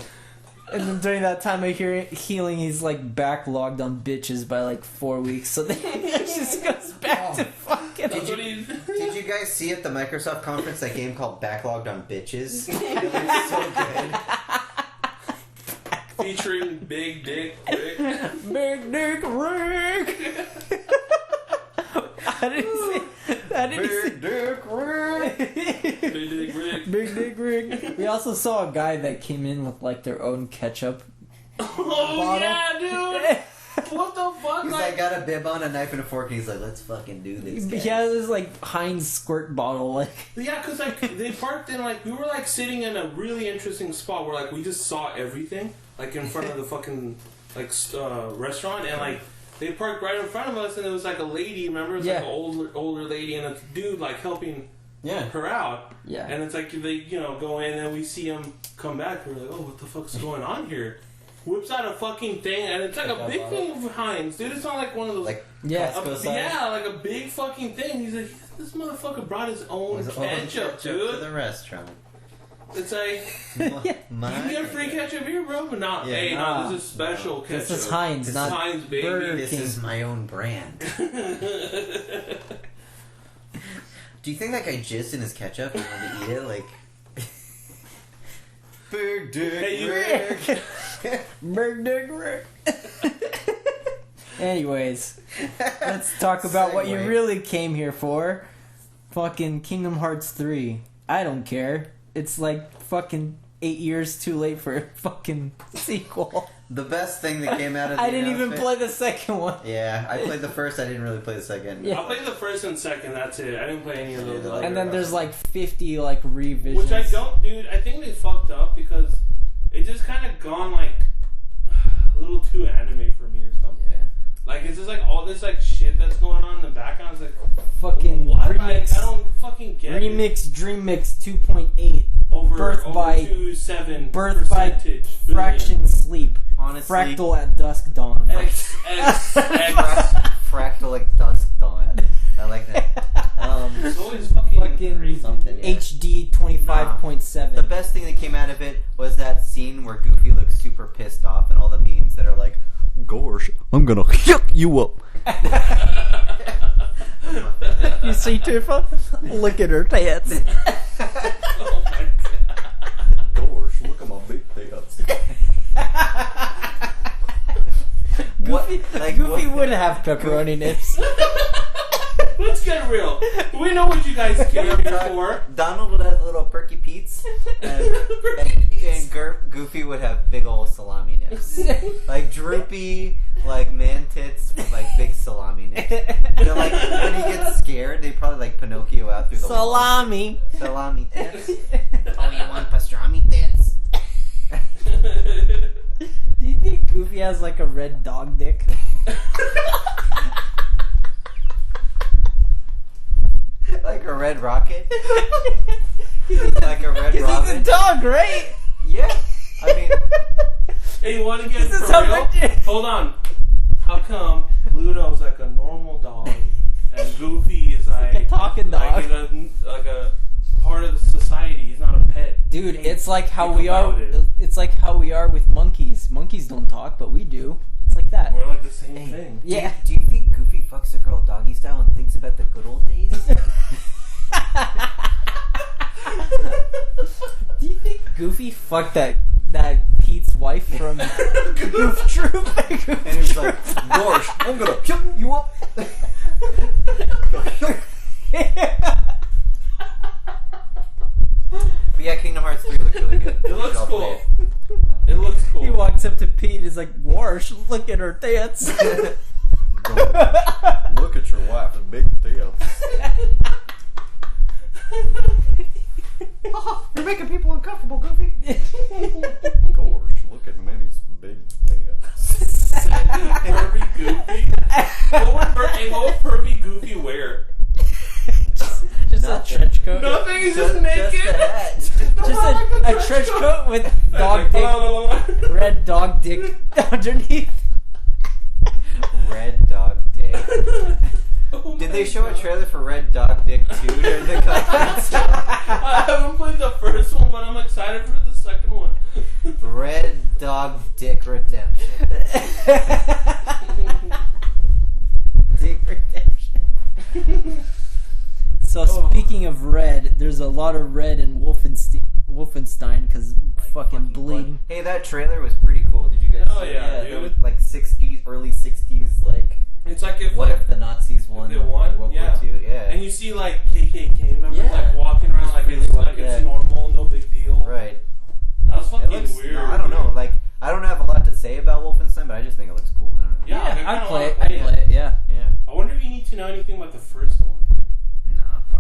And then during that time of healing, he's like backlogged on bitches by like 4 weeks. So then he just goes back to fucking. Did you guys see at the Microsoft conference that game called Backlogged on Bitches? It was so good. Featuring Big Dick Rick. Big Dick Rick. Big Dick Rick. Big Dick Rick. Big Dick Rick. We also saw a guy that came in with like their own ketchup. Oh yeah, dude. What the fuck? He's like got a bib on, a knife, and a fork, and he's like, let's fucking do this, guys. He has this like Heinz squirt bottle, like. Yeah, because like they parked in like we were like sitting in a really interesting spot where like we just saw everything like in front of the fucking like restaurant, and like they parked right in front of us, and it was like a lady. Remember, it was like an older lady and a dude like helping her out. Yeah, and it's like they go in and we see him come back. We're like, oh, what the fuck's going on here? Whips out a fucking thing, and it's like a big thing of Heinz, dude. It's not like one of those. Like, like a big fucking thing. He's like, this motherfucker brought his own ketchup, dude. To the restaurant. It's like, you can get free ketchup here, bro, but not. Yeah, hey, no, this is special ketchup. This is Heinz, this not Heinz, baby. This is my own brand. Do you think that guy jizzed in his ketchup and wanted to eat it? Like, Big Dick Rick. Anyways, let's talk about what you really came here for. Fucking Kingdom Hearts 3. I don't care. It's like fucking 8 years too late for a fucking sequel. The best thing that came out of the I didn't even play the second one. Yeah, I played the first, I didn't really play the second. Yeah. I played the first and second, that's it. I didn't play any of those. And then there's like 50 like revisions. Which I don't, dude, I think they fucked up because it just kind of gone like a little too anime for me or something. Yeah. Like, it's just like all this like shit that's going on in the background. It's like, fucking what? remix. I don't fucking get remix, it. Dream Mix 2.8. Over 7 birth by fraction sleep. Honestly, fractal at dusk dawn. Fractal at dusk dawn. I like that. It's always fucking something. Yeah. HD 25.7. The best thing that came out of it was that scene where Goofy looks super pissed off, and all the memes that are like, "Gosh, I'm gonna hook you up." You see, Tifa? Look at her tits. Oh my god. Gosh, look at my big tits. Goofy would have pepperoni nips. Let's get real. We know what you guys came for. Donald would have little perky peats, and Goofy would have big old salami nips. Like droopy, like man tits with like big salami nips. You know, like when he gets scared, they probably like Pinocchio out through the salami. Wall. Salami tits. Oh, you want pastrami tits? Do you think Goofy has like a red dog dick? Like a red rocket? Like a red rocket? He's a dog, right? Yeah. I mean... Hey, you want to get for real? Hold on. How come Ludo's like a normal dog and Goofy is like a talking dog? Like a part of the society. He's not a pet. Dude, it's like how we are. It's like how we are with monkeys. Monkeys don't talk, but we do. It's like that. We're like the same thing. Yeah. Do you think Goofy fucks a girl doggy style and thinks about the good old days? Do you think Goofy fucked that Pete's wife from Goof Troop? And he was like, "Gosh, I'm gonna kill you up." But yeah, Kingdom Hearts 3 looks really good. It looks cool. It looks cool. He walks up to Pete and is like, "Warsh, look at her tits." Look at your wife's big tits. You're making people uncomfortable, Goofy. Gosh, look at Minnie's big tits. Kirby Goofy? What would Kirby Goofy wear? Just a trench coat. Nothing, he's just naked. Just a trench coat with dog dick, red dog dick underneath. Red Dog Dick. Oh, did they show a trailer for Red Dog Dick 2 during the conference? I haven't played the first one, but I'm excited for the second one. Red Dog Dick Redemption. Dick Redemption. So speaking of red, there's a lot of red in Wolfenstein because fucking bleeding. Hey, that trailer was pretty cool. Did you guys see yeah, it? Was like 60s, early 60s, like... It's like if... What if the Nazis won World War II? Yeah. And you see like KKK members like walking around like it's normal, no big deal. Right. That was fucking weird. No, I don't know. Like, I don't have a lot to say about Wolfenstein, but I just think it looks cool. I don't know. Yeah, I'd play it. Yeah. I wonder if you need to know anything about the first one.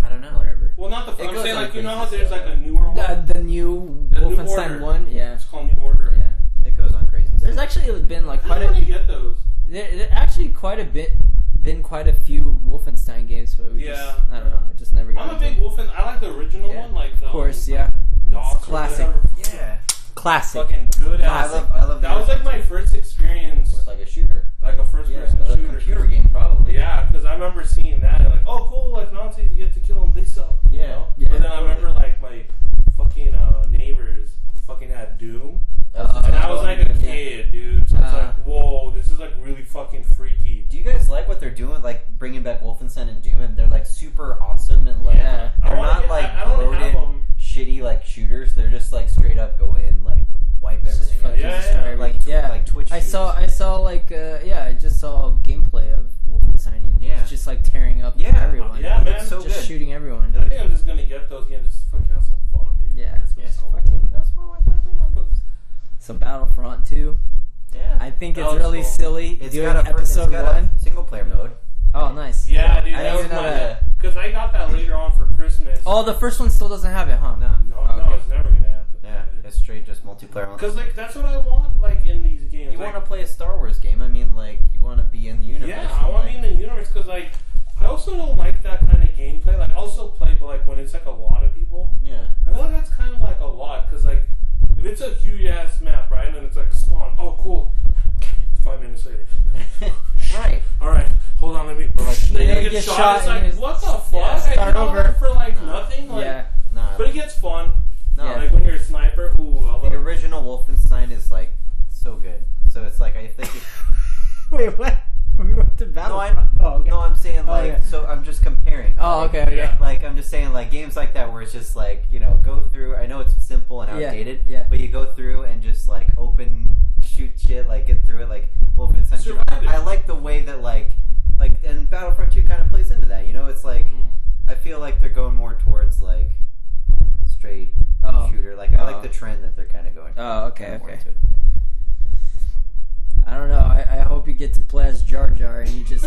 I don't know. Whatever. Well, not the first. I'm saying, like, you know how there's like a newer one? The new Wolfenstein 1? Yeah. It's called New Order. Yeah. It goes on crazy. There's actually been like quite a... get those. There actually been quite a few Wolfenstein games, but I don't know. I just never got I'm a big Wolfenstein. I like the original one. Like the, of course, yeah. DOS classic. Yeah. Classic. Fucking good. I love that was like my first experience with like a shooter. Like a first-person shooter. Computer game, probably. Yeah, because I remember seeing that and like, oh, cool, like Nazis, you get to kill them, they suck. Yeah. You know? Yeah. But then I remember like my fucking neighbors fucking had Doom. And I was like a kid, dude. So it's like, whoa, this is like really fucking freaky. Do you guys like what they're doing? Like bringing back Wolfenstein and Doom, and they're like super awesome and like they're not like bloated, shitty like shooters. They're just like straight up go in like wipe everything out. Yeah. Like Twitch. I saw like I just saw gameplay of Wolfenstein. Yeah. It's just like tearing up everyone. Yeah, man. So just shooting everyone. I think I'm just gonna get those games just to fucking have some fun, dude. Yeah. That's why I play video games. So Battlefront 2. Yeah. I think it's really silly doing episode 1. Single player mode. Oh, nice. Yeah, dude. I didn't even know that. Because I got that later on for Christmas. Oh, the first one still doesn't have it, huh? No, it's never gonna happen. Yeah, it's straight just multiplayer. Because like that's what I want, like in these games. You want to play a Star Wars game? I mean, like you want to be in the universe. Yeah, I want to be in the universe because like I also don't like that kind of gameplay. Like I'll still play, but like when it's like a lot of people. Yeah. I feel like that's kind of like a lot because like if it's a huge ass map, right, and then it's like spawn. Oh, cool. 5 minutes later. Right. All right. Hold on. Let me. Then you get shot. It's like what the fuck? Yeah, start over for like nothing. Like, yeah. Nah. But it gets fun. No. Yeah. Like when you're a sniper. Ooh. The original Wolfenstein is like so good. So it's like I think. Wait, what? We went to Battlefront. No, I'm saying like. Okay. So I'm just comparing. Oh, like, okay. Yeah. Like I'm just saying like games like that where it's just like go through. I know it's simple and outdated. Yeah. But you go through and just like open, shoot shit, like get through it. Like Wolfenstein 2. I like the way that like and Battlefront 2 kind of plays into that. It's like I feel like they're going more towards like straight shooter. Like I like the trend that they're kind of going. Oh, okay. I don't know. I hope you get to play as Jar Jar and you just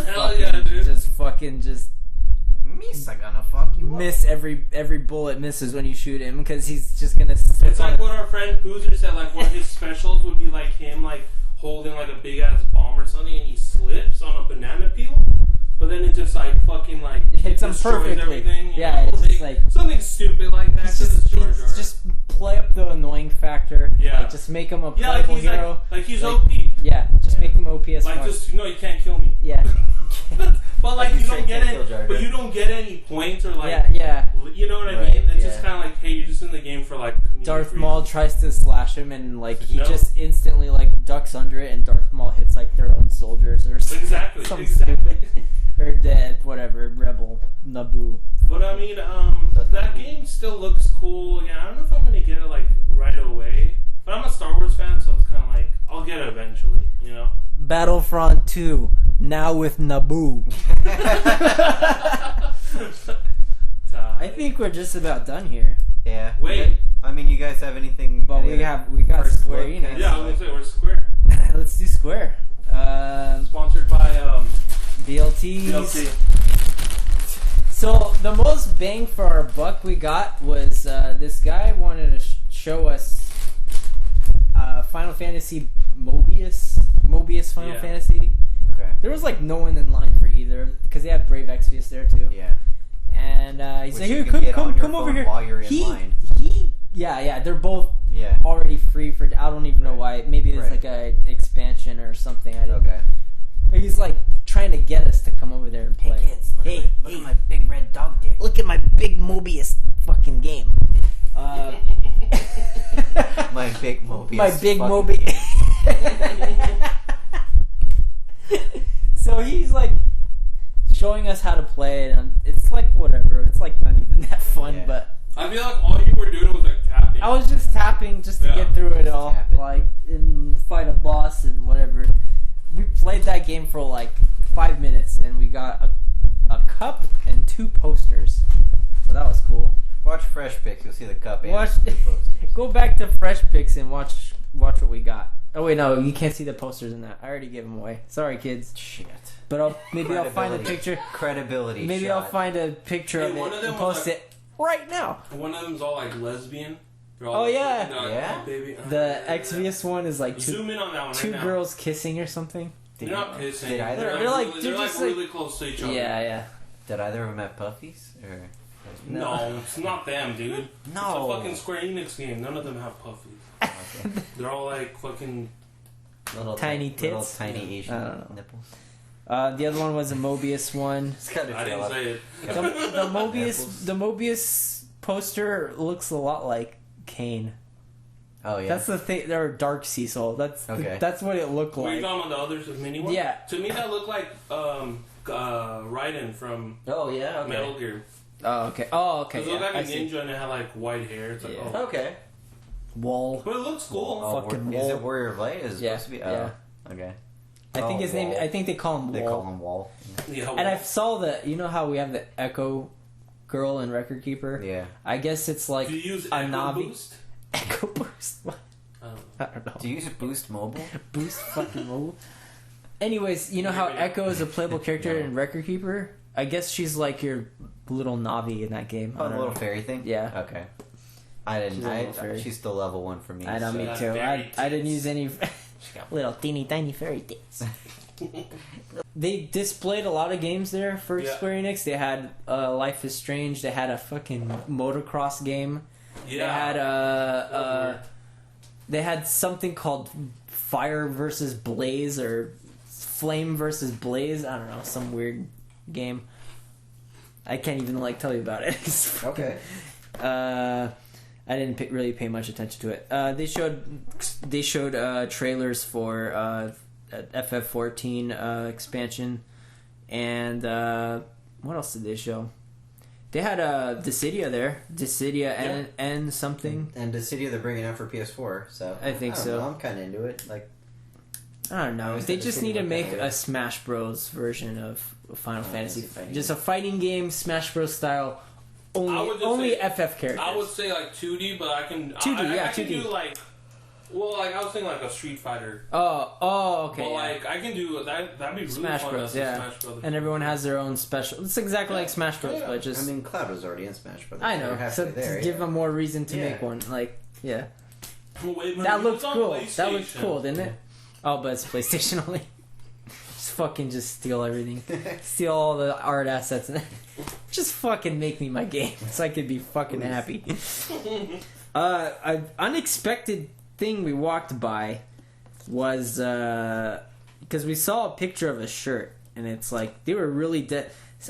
Misa gonna fuck you miss every bullet misses when you shoot him because he's just gonna. It's like what our friend Boozer said. Like one of his specials would be like him like holding like a big ass bomb or something and he slips on a banana peel, but then it just like fucking like it hits him perfectly. Everything, it's like something stupid like that. Just play up the annoying factor. Yeah. Like, just make him a playable hero. Like he's OP. Yeah. Just make him OP as like fuck. just you can't kill me. Yeah. But like you don't get any. But you don't get any points or like. Yeah. You know what I mean? It's just kind of like, hey, you're just in the game for like. Darth Maul tries to slash him and like he just instantly like ducks under it and Darth Maul hits like their own soldiers or something. Exactly. Stupid. Or dead, whatever, rebel, Naboo. But I mean, that game still looks cool. Yeah, I don't know if I'm gonna get it like right away. But I'm a Star Wars fan, so it's kind of like I'll get it eventually. Battlefront 2 now with Naboo. I think we're just about done here. Yeah. Wait. I mean, you guys have anything? But we got Square Enix. Yeah, I was gonna say we're Square. Let's do Square. Sponsored by BLTs. So the most bang for our buck we got was this guy wanted to show us Final Fantasy Mobius Final Fantasy. Okay. There was like no one in line for either because they had Brave Exvius there too. Yeah. And he's like, "Here, come over here." While you're in line. They're both already free for. I don't even know why. Maybe there's like a expansion or something. Okay. He's like trying to get us to come over there and play. Hey kids, look at my big red dog dick. Look at my big Mobius fucking game. My big Mobius. My big Mobius. So he's like showing us how to play it, and it's like whatever. It's like not even that fun, but I feel like all you were doing was like tapping. I was just tapping just to get through it all, like and fight a boss and whatever. We played that game for like 5 minutes, and we got a cup and 2 posters. So that was cool. Watch Fresh Picks, you'll see the cup and 2 posters. Go back to Fresh Picks and watch what we got. Oh wait, no, you can't see the posters in that. I already gave them away. Sorry, kids. Shit. But maybe I'll find a picture. Credibility. Maybe I'll find a picture of it and post it right now. One of them's all like lesbian. Oh yeah. Baby. The Exvius one is like zoom in on that one. Two girls kissing or something. They're not kissing. They're like really close to each other. Yeah. Did either of them have puffies? Or no, it's not them, dude. No. It's a fucking Square Enix game. None of them have puffies. Okay. They're all like fucking little tiny tits, little tiny Asian nipples. The other one was a Mobius one. I didn't say it. The Mobius poster looks a lot like Kane. Oh yeah, that's the thing. They're Dark Cecil. That's what it looked like. Were you talking about the others with mini ones? Yeah. To me, that looked like Raiden from Metal Gear. Oh okay. It looked like a ninja and it had like white hair. It's like okay. Wall. But it looks cool. Fucking Wall. Is it Warrior of Light? Is it supposed to be? Yeah. Okay. I think his name. I think they call him Wall. They call him Wall. Yeah. And I saw that. You know how we have the Echo Girl in Record Keeper? Yeah. I guess it's like do you use a Echo Navi. Boost? Echo Boost. What? I don't know. Do you use Boost Mobile? Boost fucking mobile. Anyways, you know how Echo is a playable character in Record Keeper? I guess she's like your little Navi in that game. Oh, the little fairy thing? Yeah. Okay. I didn't. She's still level 1 for me. I know, me too. I didn't use any little teeny tiny fairy tits. They displayed a lot of games there for Square Enix. They had Life is Strange. They had a fucking motocross game. Yeah. They had something called Fire versus Blaze or Flame versus Blaze. I don't know, some weird game. I can't even tell you about it. Okay. I didn't really pay much attention to it. They showed trailers for FF14 expansion, and what else did they show? They had Dissidia there, Dissidia and something. And Dissidia they're bringing out for PS4, so I think so. I'm kind of into it. I don't know. They just need to make a Smash Bros version of Final Fantasy. Just a fighting game, Smash Bros style. Only FF characters. I would say 2D, but I can 2D. I 2D. can do I was thinking a Street Fighter. Oh, okay. But I can do that. That'd be really Smash fun. Bros. Smash Bros. And everyone has their own special. It's exactly like Smash Bros. But just I mean, Cloud was already in Smash Bros. I know. So to give them more reason to make one. Yeah. That looked cool. That looked cool, didn't it? Oh, but it's PlayStation only. Just steal everything. Steal all the art assets and just fucking make me my game so I could be fucking happy. An unexpected thing we walked by was because we saw a picture of a shirt and it's they were really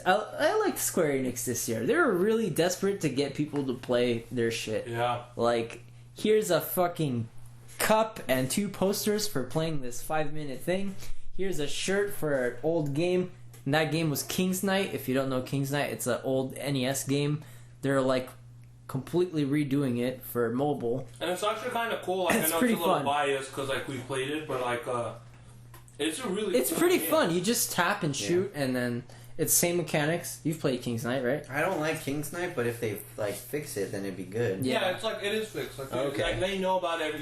I liked Square Enix this year. They were really desperate to get people to play their shit. Yeah. Here's a fucking cup and 2 posters for playing this 5-minute thing. Here's a shirt for an old game. And that game was King's Knight. If you don't know King's Knight, it's an old NES game. They're completely redoing it for mobile. And it's actually kind of cool. I know it's a little biased because we played it, but it's a really. It's pretty fun. You just tap and shoot, and then it's same mechanics. You've played King's Knight, right? I don't like King's Knight, but if they fix it, then it'd be good. Yeah, it's it is fixed. Okay. They know about it.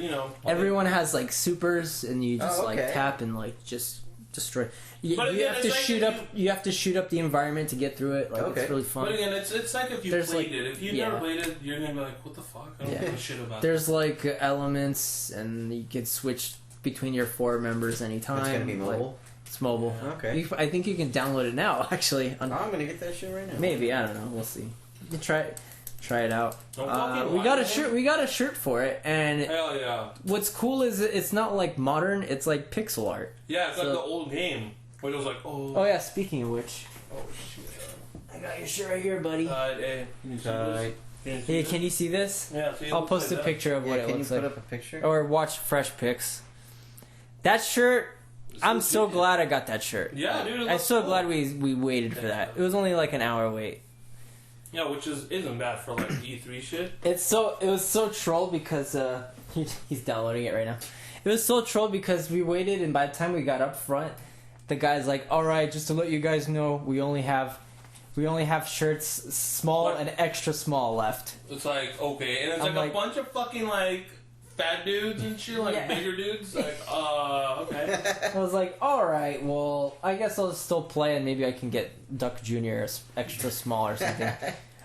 Everyone has supers, and you just tap and just destroy. You have to shoot up. You have to shoot up the environment to get through it. It's really fun. But again, it's if you played it. If you've never played it, you're gonna be what the fuck? I don't give a shit about. There's elements, and you can switch between your 4 members anytime. It's gonna be mobile. It's mobile. Okay. I think you can download it now. Actually, I'm gonna get that shit right now. Maybe, I don't know. We'll see. You can try it out. We got a shirt. We got a shirt for it, and hell yeah. What's cool is it's not modern. It's pixel art. Yeah, it's the old game where it was Oh yeah. Speaking of which. Oh shit. I got your shirt right here, buddy. Hey, can you see this? Yeah. I'll post a picture of what it looks like. Can you put up a picture? Or watch Fresh Pics. That shirt. I'm so glad I got that shirt. Yeah, dude. I'm so glad we waited for that. It was only an hour wait. Yeah, which isn't bad for E3 shit. It was so troll because he's downloading it right now. It was so troll because we waited, and by the time we got up front, the guy's all right, just to let you guys know, we only have shirts small and extra small left. It's okay, and it's a bunch of fucking fat dudes and shit, bigger dudes. Okay. I was all right, well, I guess I'll still play, and maybe I can get Duck Jr. extra small or something.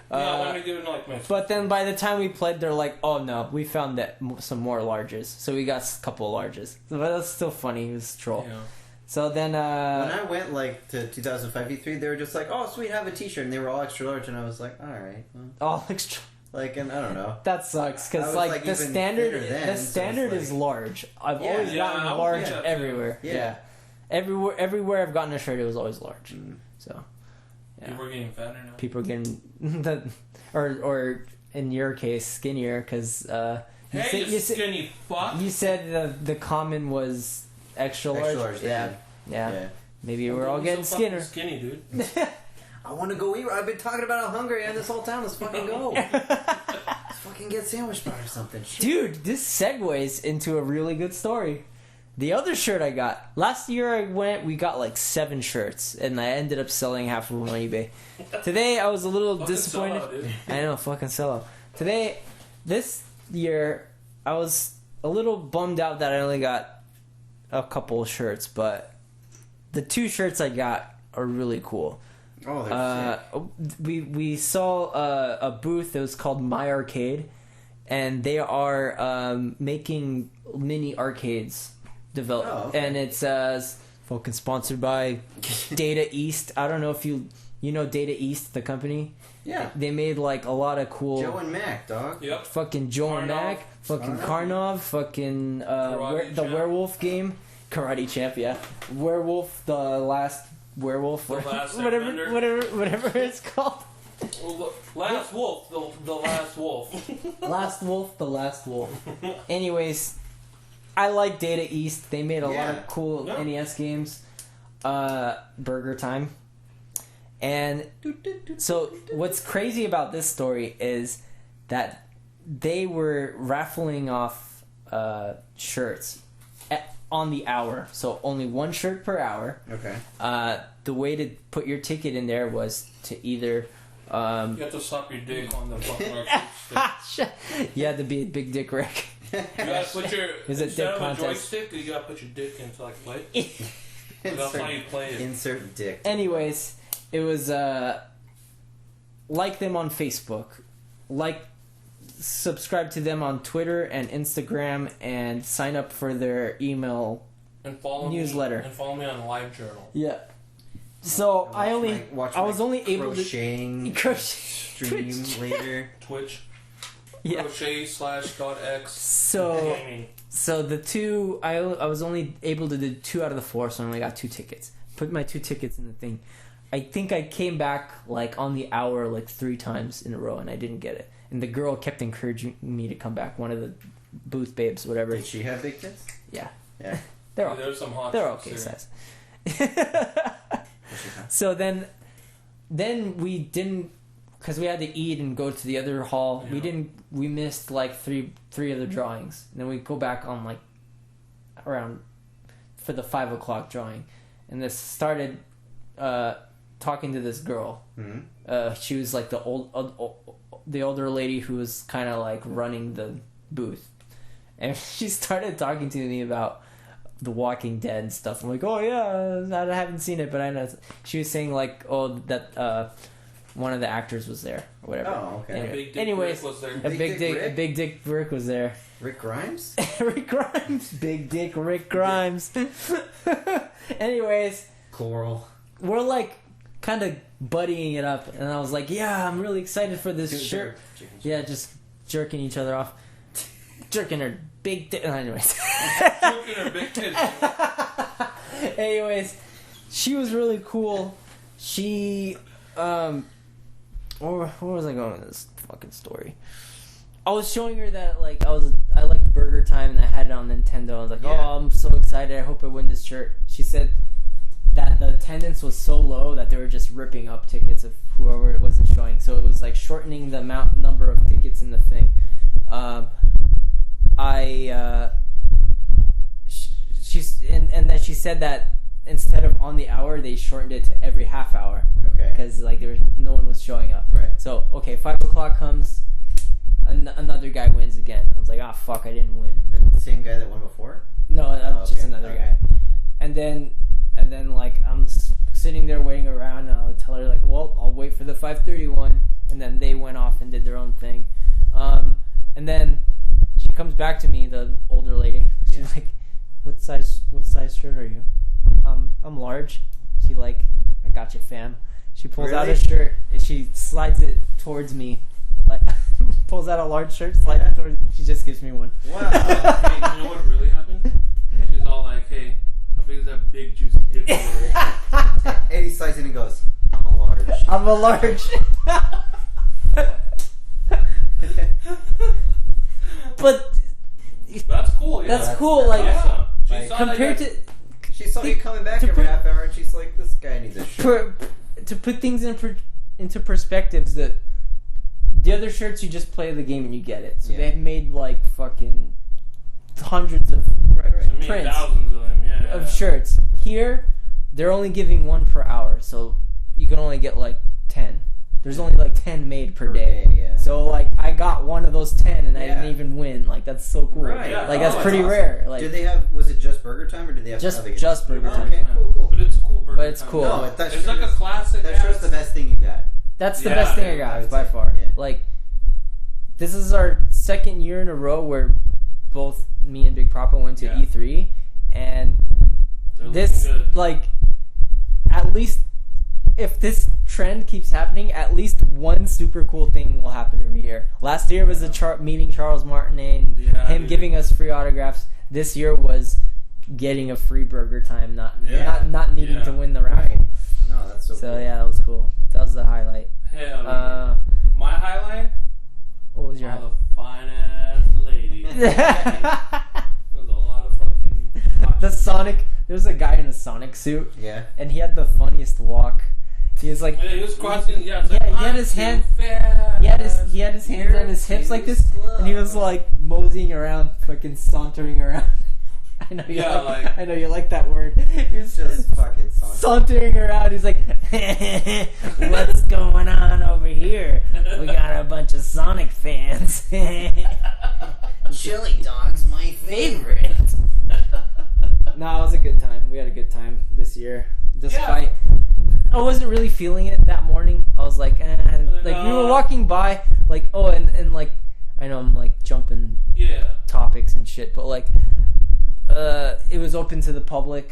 Let me give it my. But then by the time we played, they're oh no, we found some more larges, so we got a couple of larges. But that's still funny. It was troll. Yeah. So then, when I went to 2005 E3, they were just oh sweet, have a T-shirt, and they were all extra large, and I was all right, well. All extra. And I don't know. That sucks because the standard is large. I've always gotten large everywhere. Yeah. Everywhere I've gotten a shirt, it was always large. So. Yeah. People are getting fatter now. People are getting or in your case skinnier because you skinny fuck. You said the common was extra large. Yeah. Maybe we're all getting skinnier. Skinny, dude. I want to go eat. I've been talking about how hungry I am this whole time. Let's fucking go. Let's fucking get sandwich bar or something. Shit. Dude, this segues into a really good story. The other shirt I got last year, we got like 7 shirts, and I ended up selling half of them on eBay. Today, I was a little disappointed. I know, fucking sellout. This year, I was a little bummed out that I only got a couple of shirts, but the 2 shirts I got are really cool. Oh, they're sick. We saw a booth that was called My Arcade, and they are making mini arcades. And it's fucking sponsored by Data East. I don't know if you know Data East, the company. Yeah. They made like a lot of cool. Joe and Mac, dog. Yep. Fucking Joe and Mac. Fucking Karnov. Fucking the werewolf game. Karate Champ. Yeah. Werewolf. The last werewolf. Whatever it's called. Last Wolf. The Last Wolf. Last Wolf. The Last Wolf. Anyways. I like Data East. They made a lot of cool NES games. Burgertime. And so what's crazy about this story is that they were raffling off shirts on the hour. So only 1 shirt per hour. Okay. The way to put your ticket in there was to either... you have to slap your dick on the fucking You had to be a big dick Rick. You gotta put your instead of a joystick, you gotta put your dick into like play. That's how you play it. Insert dick. Anyways, it was like them on Facebook, subscribe to them on Twitter and Instagram, and sign up for their email and follow newsletter. And follow me on LiveJournal. Yeah. So I was only able to stream later. Twitch. Yeah. Crochet/.x. So the 2 I was only able to do 2 out of the 4, so I only got 2 tickets. Put my 2 tickets in the thing. I think I came back like on the hour like 3 times in a row, and I didn't get it. And the girl kept encouraging me to come back. One of the booth babes, whatever. Did she have big tits? Yeah. Yeah. There's some hot. They're okay size. So then we didn't, because we had to eat and go to the other hall. Yeah. We missed like three other drawings. And then we go back on like around for the 5 o'clock drawing, and this started talking to this girl. Mm-hmm. She was like the older lady who was kind of like running the booth, and she started talking to me about The Walking Dead and stuff. I'm like, oh yeah, I haven't seen it, but I know. She was saying like, oh, that one of the actors was there or whatever. Oh, okay. Anyways, a big dick Rick was there. Rick Grimes? Rick Grimes. Big dick Rick Grimes. Anyways, Coral. We're like kind of buddying it up, and I was like, yeah, I'm really excited for this shirt. Yeah, just jerking each other off. Jerking her big dick. Anyways. Jerking her big dick. Anyways, she was really cool. She, where was I going with this fucking story? I was showing her that like I liked Burgertime, and I had it on Nintendo. I was like, oh, I'm so excited. I hope I win this shirt. She said that the attendance was so low that they were just ripping up tickets of whoever it wasn't showing. So it was like shortening the number of tickets in the thing. And then she said that instead of on the hour, they shortened it to every half hour. Okay. Because like no one was showing up. Right. So 5 o'clock comes, another guy wins again. I was like, fuck, I didn't win. The same guy that won before? No, just another guy. And then like I'm sitting there waiting around, and I'll tell her like, well, I'll wait for the 5:30 one, and then they went off and did their own thing. And then she comes back to me, the older lady. She's like, what size shirt are you? I'm large. She like, I got you, fam. She pulls out a shirt and she slides it towards me. Like, pulls out a large shirt, slides it towards me. She just gives me one. Wow. Hey, you know what really happened? She's all like, hey, how big is that big juicy dick over there? And he slides it and goes, I'm a large. I'm a large. But that's cool. Yeah. That's cool. Like, compared to, she saw me coming back every half hour, and she's like, "This guy needs a shirt." To put things into perspectives, that The other shirts, you just play the game and you get it. So they made like fucking hundreds of prints thousands of them, of shirts. Here, they're only giving one per hour, so you can only get like 10. There's only like 10 made per day. So like I got one of those 10 and I didn't even win. Like that's so cool. Right. Like that's pretty rare. Like, did they have? Was it just Burgertime or did they have just Burgertime? Okay, cool. But it's cool. Burgertime. But it's cool. No, it's like a classic. That's just the best thing you got. That's the best thing I got by far. Yeah. Like this is our second year in a row where both me and Big Papa went to E3, and this like at least. If this trend keeps happening, at least one super cool thing will happen every year. Last year was meeting Charles Martinet and him giving us free autographs. This year was getting a free Burgertime, not needing to win the raffle. No, that's so cool. Yeah, that was cool. That was the highlight. Hell my highlight? What was your highlight? The fine ass lady. There's a lot of fucking... The Sonic... There was a guy in a Sonic suit. Yeah. And he had the funniest walk. He was like, he was crossing. he had his hand. He had his hands on his hips like this, and he was like moseying around, fucking sauntering around. I know you like that word. He was just fucking sauntering around. He's like, what's going on over here? We got a bunch of Sonic fans. Chili dog's my favorite. No, it was a good time. We had a good time this year, despite. I wasn't really feeling it that morning. I was like, we were walking by, like, and like, I know I'm like jumping topics and shit, but like, it was open to the public,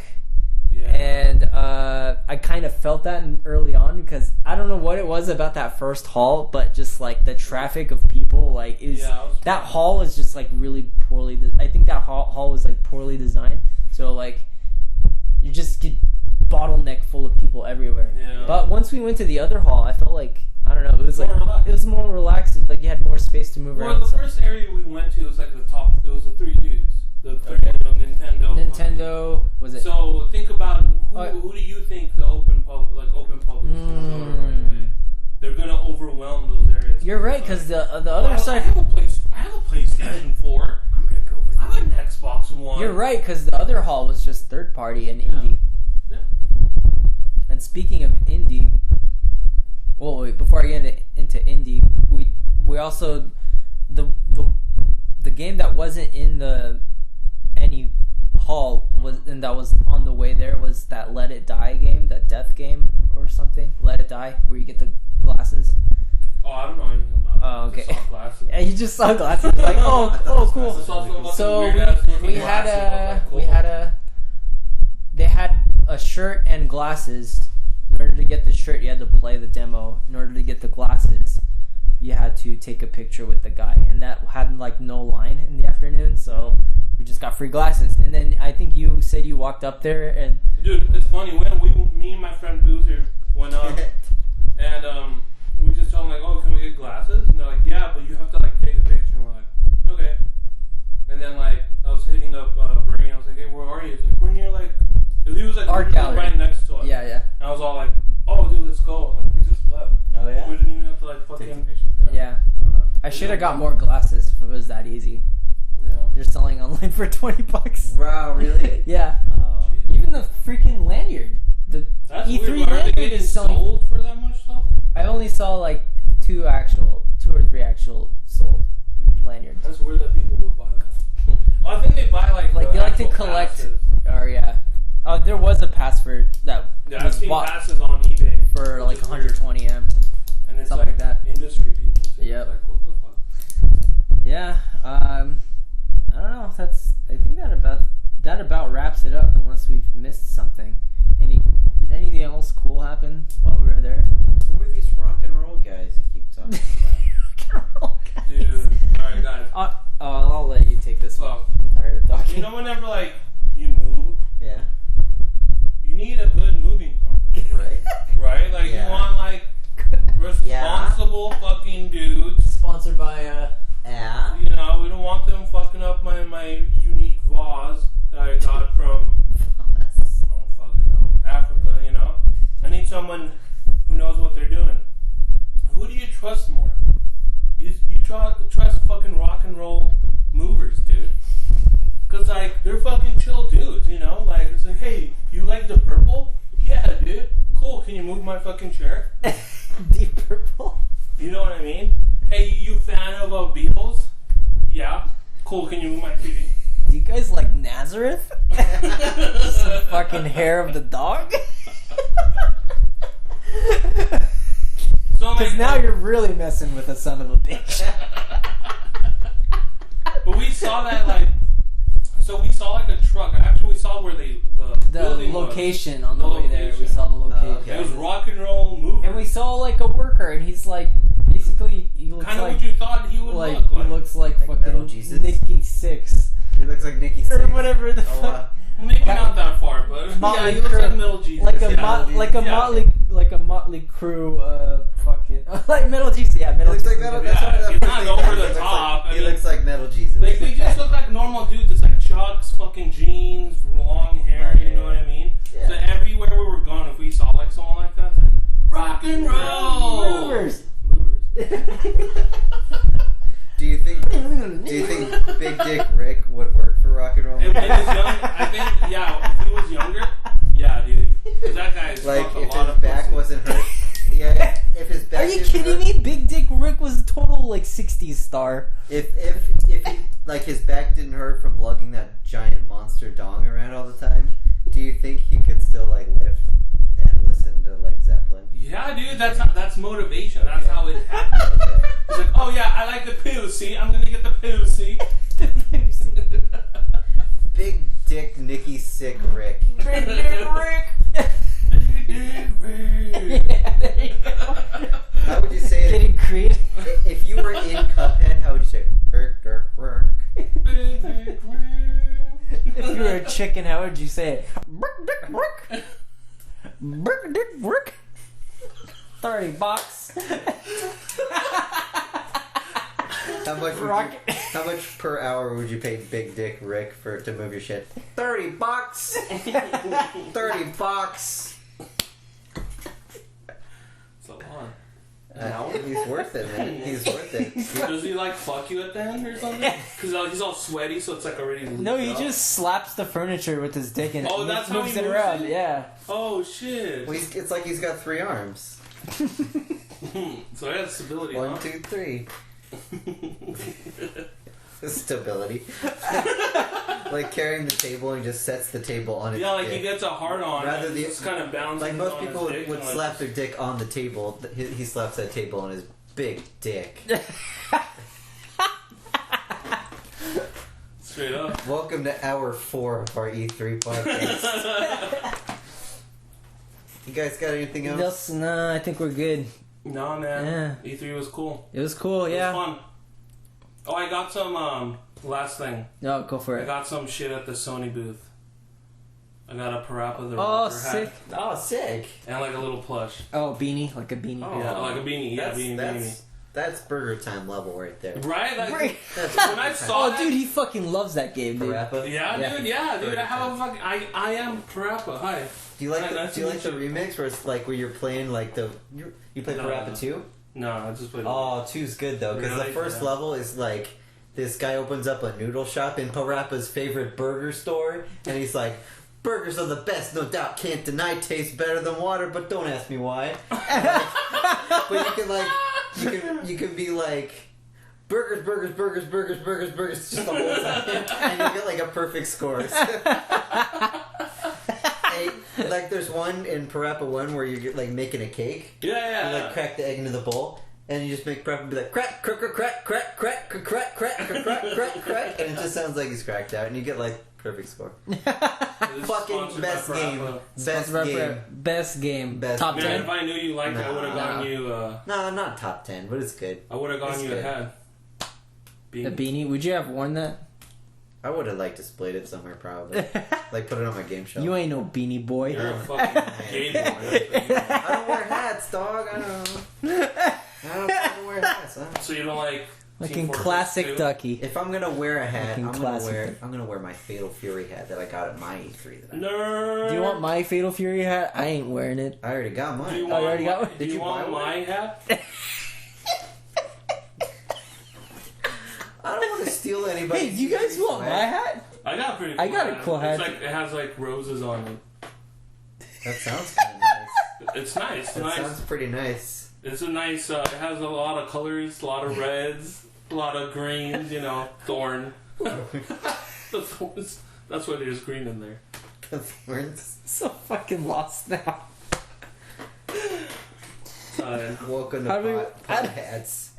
and I kind of felt that early on because I don't know what it was about that first hall, but just like the traffic of people, like, that hall was just like really poorly. I think that hall was like poorly designed, so like, you just get bottleneck full of people everywhere. But once we went to the other hall, I felt like, I don't know, it was like it was more relaxed. Like you had more space to move around. Well, the first area we went to was like the top. It was the three dudes. The three Nintendo was it? So think about who do you think the open public is going to go right away? They're going to overwhelm those areas. You're right, because the other side. I have a PlayStation 4. I'm going to go with. I have an Xbox One. You're right, because the other hall was just third party and indie. Yeah. And speaking of indie, well, wait, before I get into indie, we also the game that wasn't in any hall that was on the way there was that Let It Die game, that death game or something. Let It Die, where you get the glasses. Oh, I don't know anything about it. Oh, okay. I just saw glasses. Yeah, you just saw glasses. Like, oh, cool. So they had a shirt and glasses. In order to get the shirt, you had to play the demo. In order to get the glasses, you had to take a picture with the guy, and that had like no line in the afternoon, so we just got free glasses. And then I think you said you walked up there and dude, it's funny when me and my friend Boozer went up, and we just told them like, oh, can we get glasses? And they're like, yeah, but you have to like take a picture. And we're like, okay. And then like I was hitting up Brain. I was like, hey, where are you? He's like, we're near like. He was like art gallery right next to us. Yeah. And I was all like, oh, dude, let's go. And like, we just left. Oh yeah. We didn't even have to like fucking. Yeah. I should have got more glasses if it was that easy. Yeah. They're selling online for $20. Wow, really? Yeah. Even the freaking lanyard. The That's E3 weird. lanyard is selling. Sold for that much stuff? I only saw like two or three actual sold lanyards. That's weird that people would buy that. I think they buy like they like to collect. Passes. Or yeah. There was a pass for that. Yeah, I've seen passes on eBay for like 120 M. And it's something like that. Industry people too. Yep. Like, what the fuck? Yeah. I don't know. I think that about wraps it up. Unless we've missed something. Did anything else cool happen while we were there? Who are these rock and roll guys you keep talking about? Dude, alright guys. I'll let you take this one. I'm tired of talking. You know whenever like you move, yeah, you need a good moving company, right? Right? Like you want like responsible fucking dudes. Sponsored by yeah. You know, we don't want them fucking up my unique vase that I got from I don't fucking know, Africa, you know. I need someone who knows what they're doing. Who do you trust more? you trust fucking rock and roll movers, dude. Cause like they're fucking chill dudes, you know. Like it's like, hey, you like the purple? Yeah, dude. Cool. Can you move my fucking chair? Deep purple. You know what I mean? Hey, you fan of Beatles? Yeah. Cool. Can you move my TV? Do you guys like Nazareth? Some fucking hair of the dog. Because now you're really messing with a son of a bitch. But we saw that like. So we saw like a truck. Actually, we saw where the location was. On the way there. We saw the location. Okay. It was rock and roll movie. And we saw like a worker, and he's like, basically, he looks kind of like what you thought he would look like. He looks like fucking Nikki Sixx. He looks like Nikki Sixx. Or whatever the fuck. Maybe not that far, but yeah, he looks like Metal Jesus. Like a Motley Crue, fucking like Metal Jesus. Yeah, Metal Jesus. Like Metal, he's not over the top. He looks like Metal Jesus. Like they just look like normal dudes. It's like chucks, fucking jeans, long hair. You know what I mean? Yeah. So everywhere we were going, if we saw like someone like that, it's like rock and roll. Movers. Do you think Big Dick Rick would work for rock and roll? If he was young, I think, yeah. If he was younger, yeah, dude. Because that guy is like if a lot his of back pussy. wasn't hurt. Yeah, if his back. Are you kidding me? Big Dick Rick was a total like '60s star. If he, like his back didn't hurt from lugging that giant monster dong around all the time, do you think he could still like lift and listen to like Zeppelin? Yeah, dude. That's motivation. That's how it happens. Okay. It's like, oh yeah, I like the pussy. I'm gonna get the pussy. Big Dick Nicky Sick Rick. Big Dick Rick. Big Dick Rick. Yeah, there you go. How would you say it? Getting creative. If you were in Cuphead, how would you say Rick, Dirk, Rick? Big Dick Rick. If you were a chicken, how would you say it? Brick Dick Rick. Brick Dick Rick. $30. How much per hour would you pay Big Dick Rick to move your shit? $30. $30. It's a lot. He's worth it, man. He's worth it. Does he like fuck you at the end or something? Because he's all sweaty, so it's like already. No, he just slaps the furniture with his dick and that's how moves he it moves around. it? Yeah. Oh shit! Well, it's like he's got 3 arms. So he has stability. 1, 2, 3. Stability. Like carrying the table and just sets the table on his dick. Yeah, like he gets a hard on. Rather than just kind of bounces. Like most people would slap their dick on the table. He slaps that table on his big dick. Straight up. Welcome to hour 4 of our E3 podcast. You guys got anything else? No, I think we're good. No, man. Yeah. E3 was cool. It was cool, yeah. It was fun. Oh, I got some, last thing. No, go for it. I got some shit at the Sony booth. I got a Parappa the Oh, Rapper sick. hat. Oh, sick. And like a little plush. Oh, beanie? Like a beanie. Oh, yeah, like a beanie. Yeah, beanie. That's Burgertime level right there. Right? Like, that's when I saw that, dude, he fucking loves that game, dude. Parappa? Yeah, dude, I have a fucking... I am Parappa. Hi. Do you like the remix where it's like where you're playing like you play Parappa 2? No, I just played. Oh, 2's good though because the first level is like this guy opens up a noodle shop in Parappa's favorite burger store, and he's like, "Burgers are the best, no doubt. Can't deny. Taste better than water, but don't ask me why." But you can be like, burgers, just the whole time, and you get like a perfect score. Like there's one in Parappa 1 where you're like making a cake. Yeah. You like crack the egg into the bowl, and you just make Parappa and be like crack, crack, crack, crack, crack, crack, crack, crack, crack, crack, and it just sounds like he's cracked out, and you get like perfect score. Fucking best game. Best game. Top 10. If I knew you liked it, I would have gotten you. No, not top 10, but it's good. I would have gotten you a hat. The beanie. Would you have worn that? I would have liked to split it somewhere, probably. Like, put it on my game shelf. You ain't no beanie boy. You're a fucking gay boy. I don't wear hats, dog. I don't fucking wear hats. So you don't like... Fucking classic Ducky. If I'm gonna wear a hat, I'm gonna wear my Fatal Fury hat that I got at my E3. Nerd. Do you want my Fatal Fury hat? I ain't wearing it. I already got mine. You already got one? Did you want my hat? steal anybody. Hey, do you guys want my hat? I got a pretty. Cool I got a cool hat. It's like, it has like roses on it. That sounds kind of nice. It's nice. That sounds pretty nice. It's a nice. It has a lot of colors, a lot of reds, a lot of greens. You know, thorn. The thorns. That's why there's green in there. The thorns. So fucking lost now. Welcome to pot hats.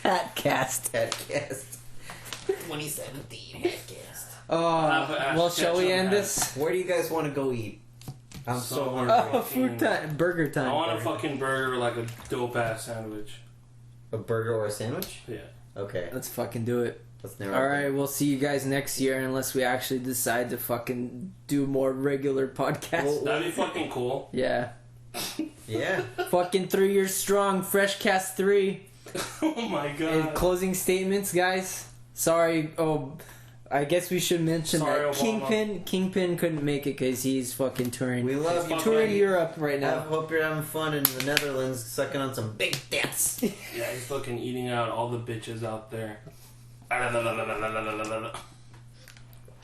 Hatcast. 2017 Hatcast. Well, shall we end this? Where do you guys want to go eat? I'm so hungry. Oh, food time. Burger time. I want a fucking burger, like a dope ass sandwich. A burger or a sandwich? Yeah. Okay. Let's fucking do it. Alright, we'll see you guys next year unless we actually decide to fucking do more regular podcasts. That'd be fucking cool. Yeah. Yeah. Fucking 3 years strong, FreshCast 3. Oh my god. And closing statements, guys. Sorry, I guess we should mention that Kingpin couldn't make it because he's fucking touring. We love you. Touring Europe right now. I hope you're having fun in the Netherlands, sucking on some big tits. Yeah, he's fucking eating out all the bitches out there. I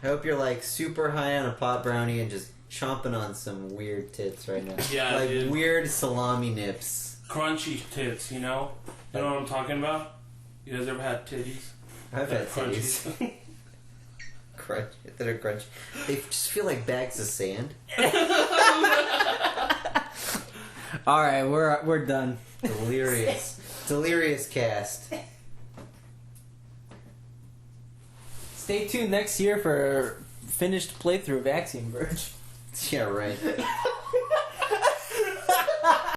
hope you're like super high on a pot brownie and just chomping on some weird tits right now. Yeah, like dude. Weird salami nips. Crunchy tits, you know? You know what I'm talking about? You guys ever had titties? I've had titties. Crunch. That are crunchy. They just feel like bags of sand. Alright, we're done. Delirious cast. Stay tuned next year for finished playthrough of Axiom Verge. Yeah, right.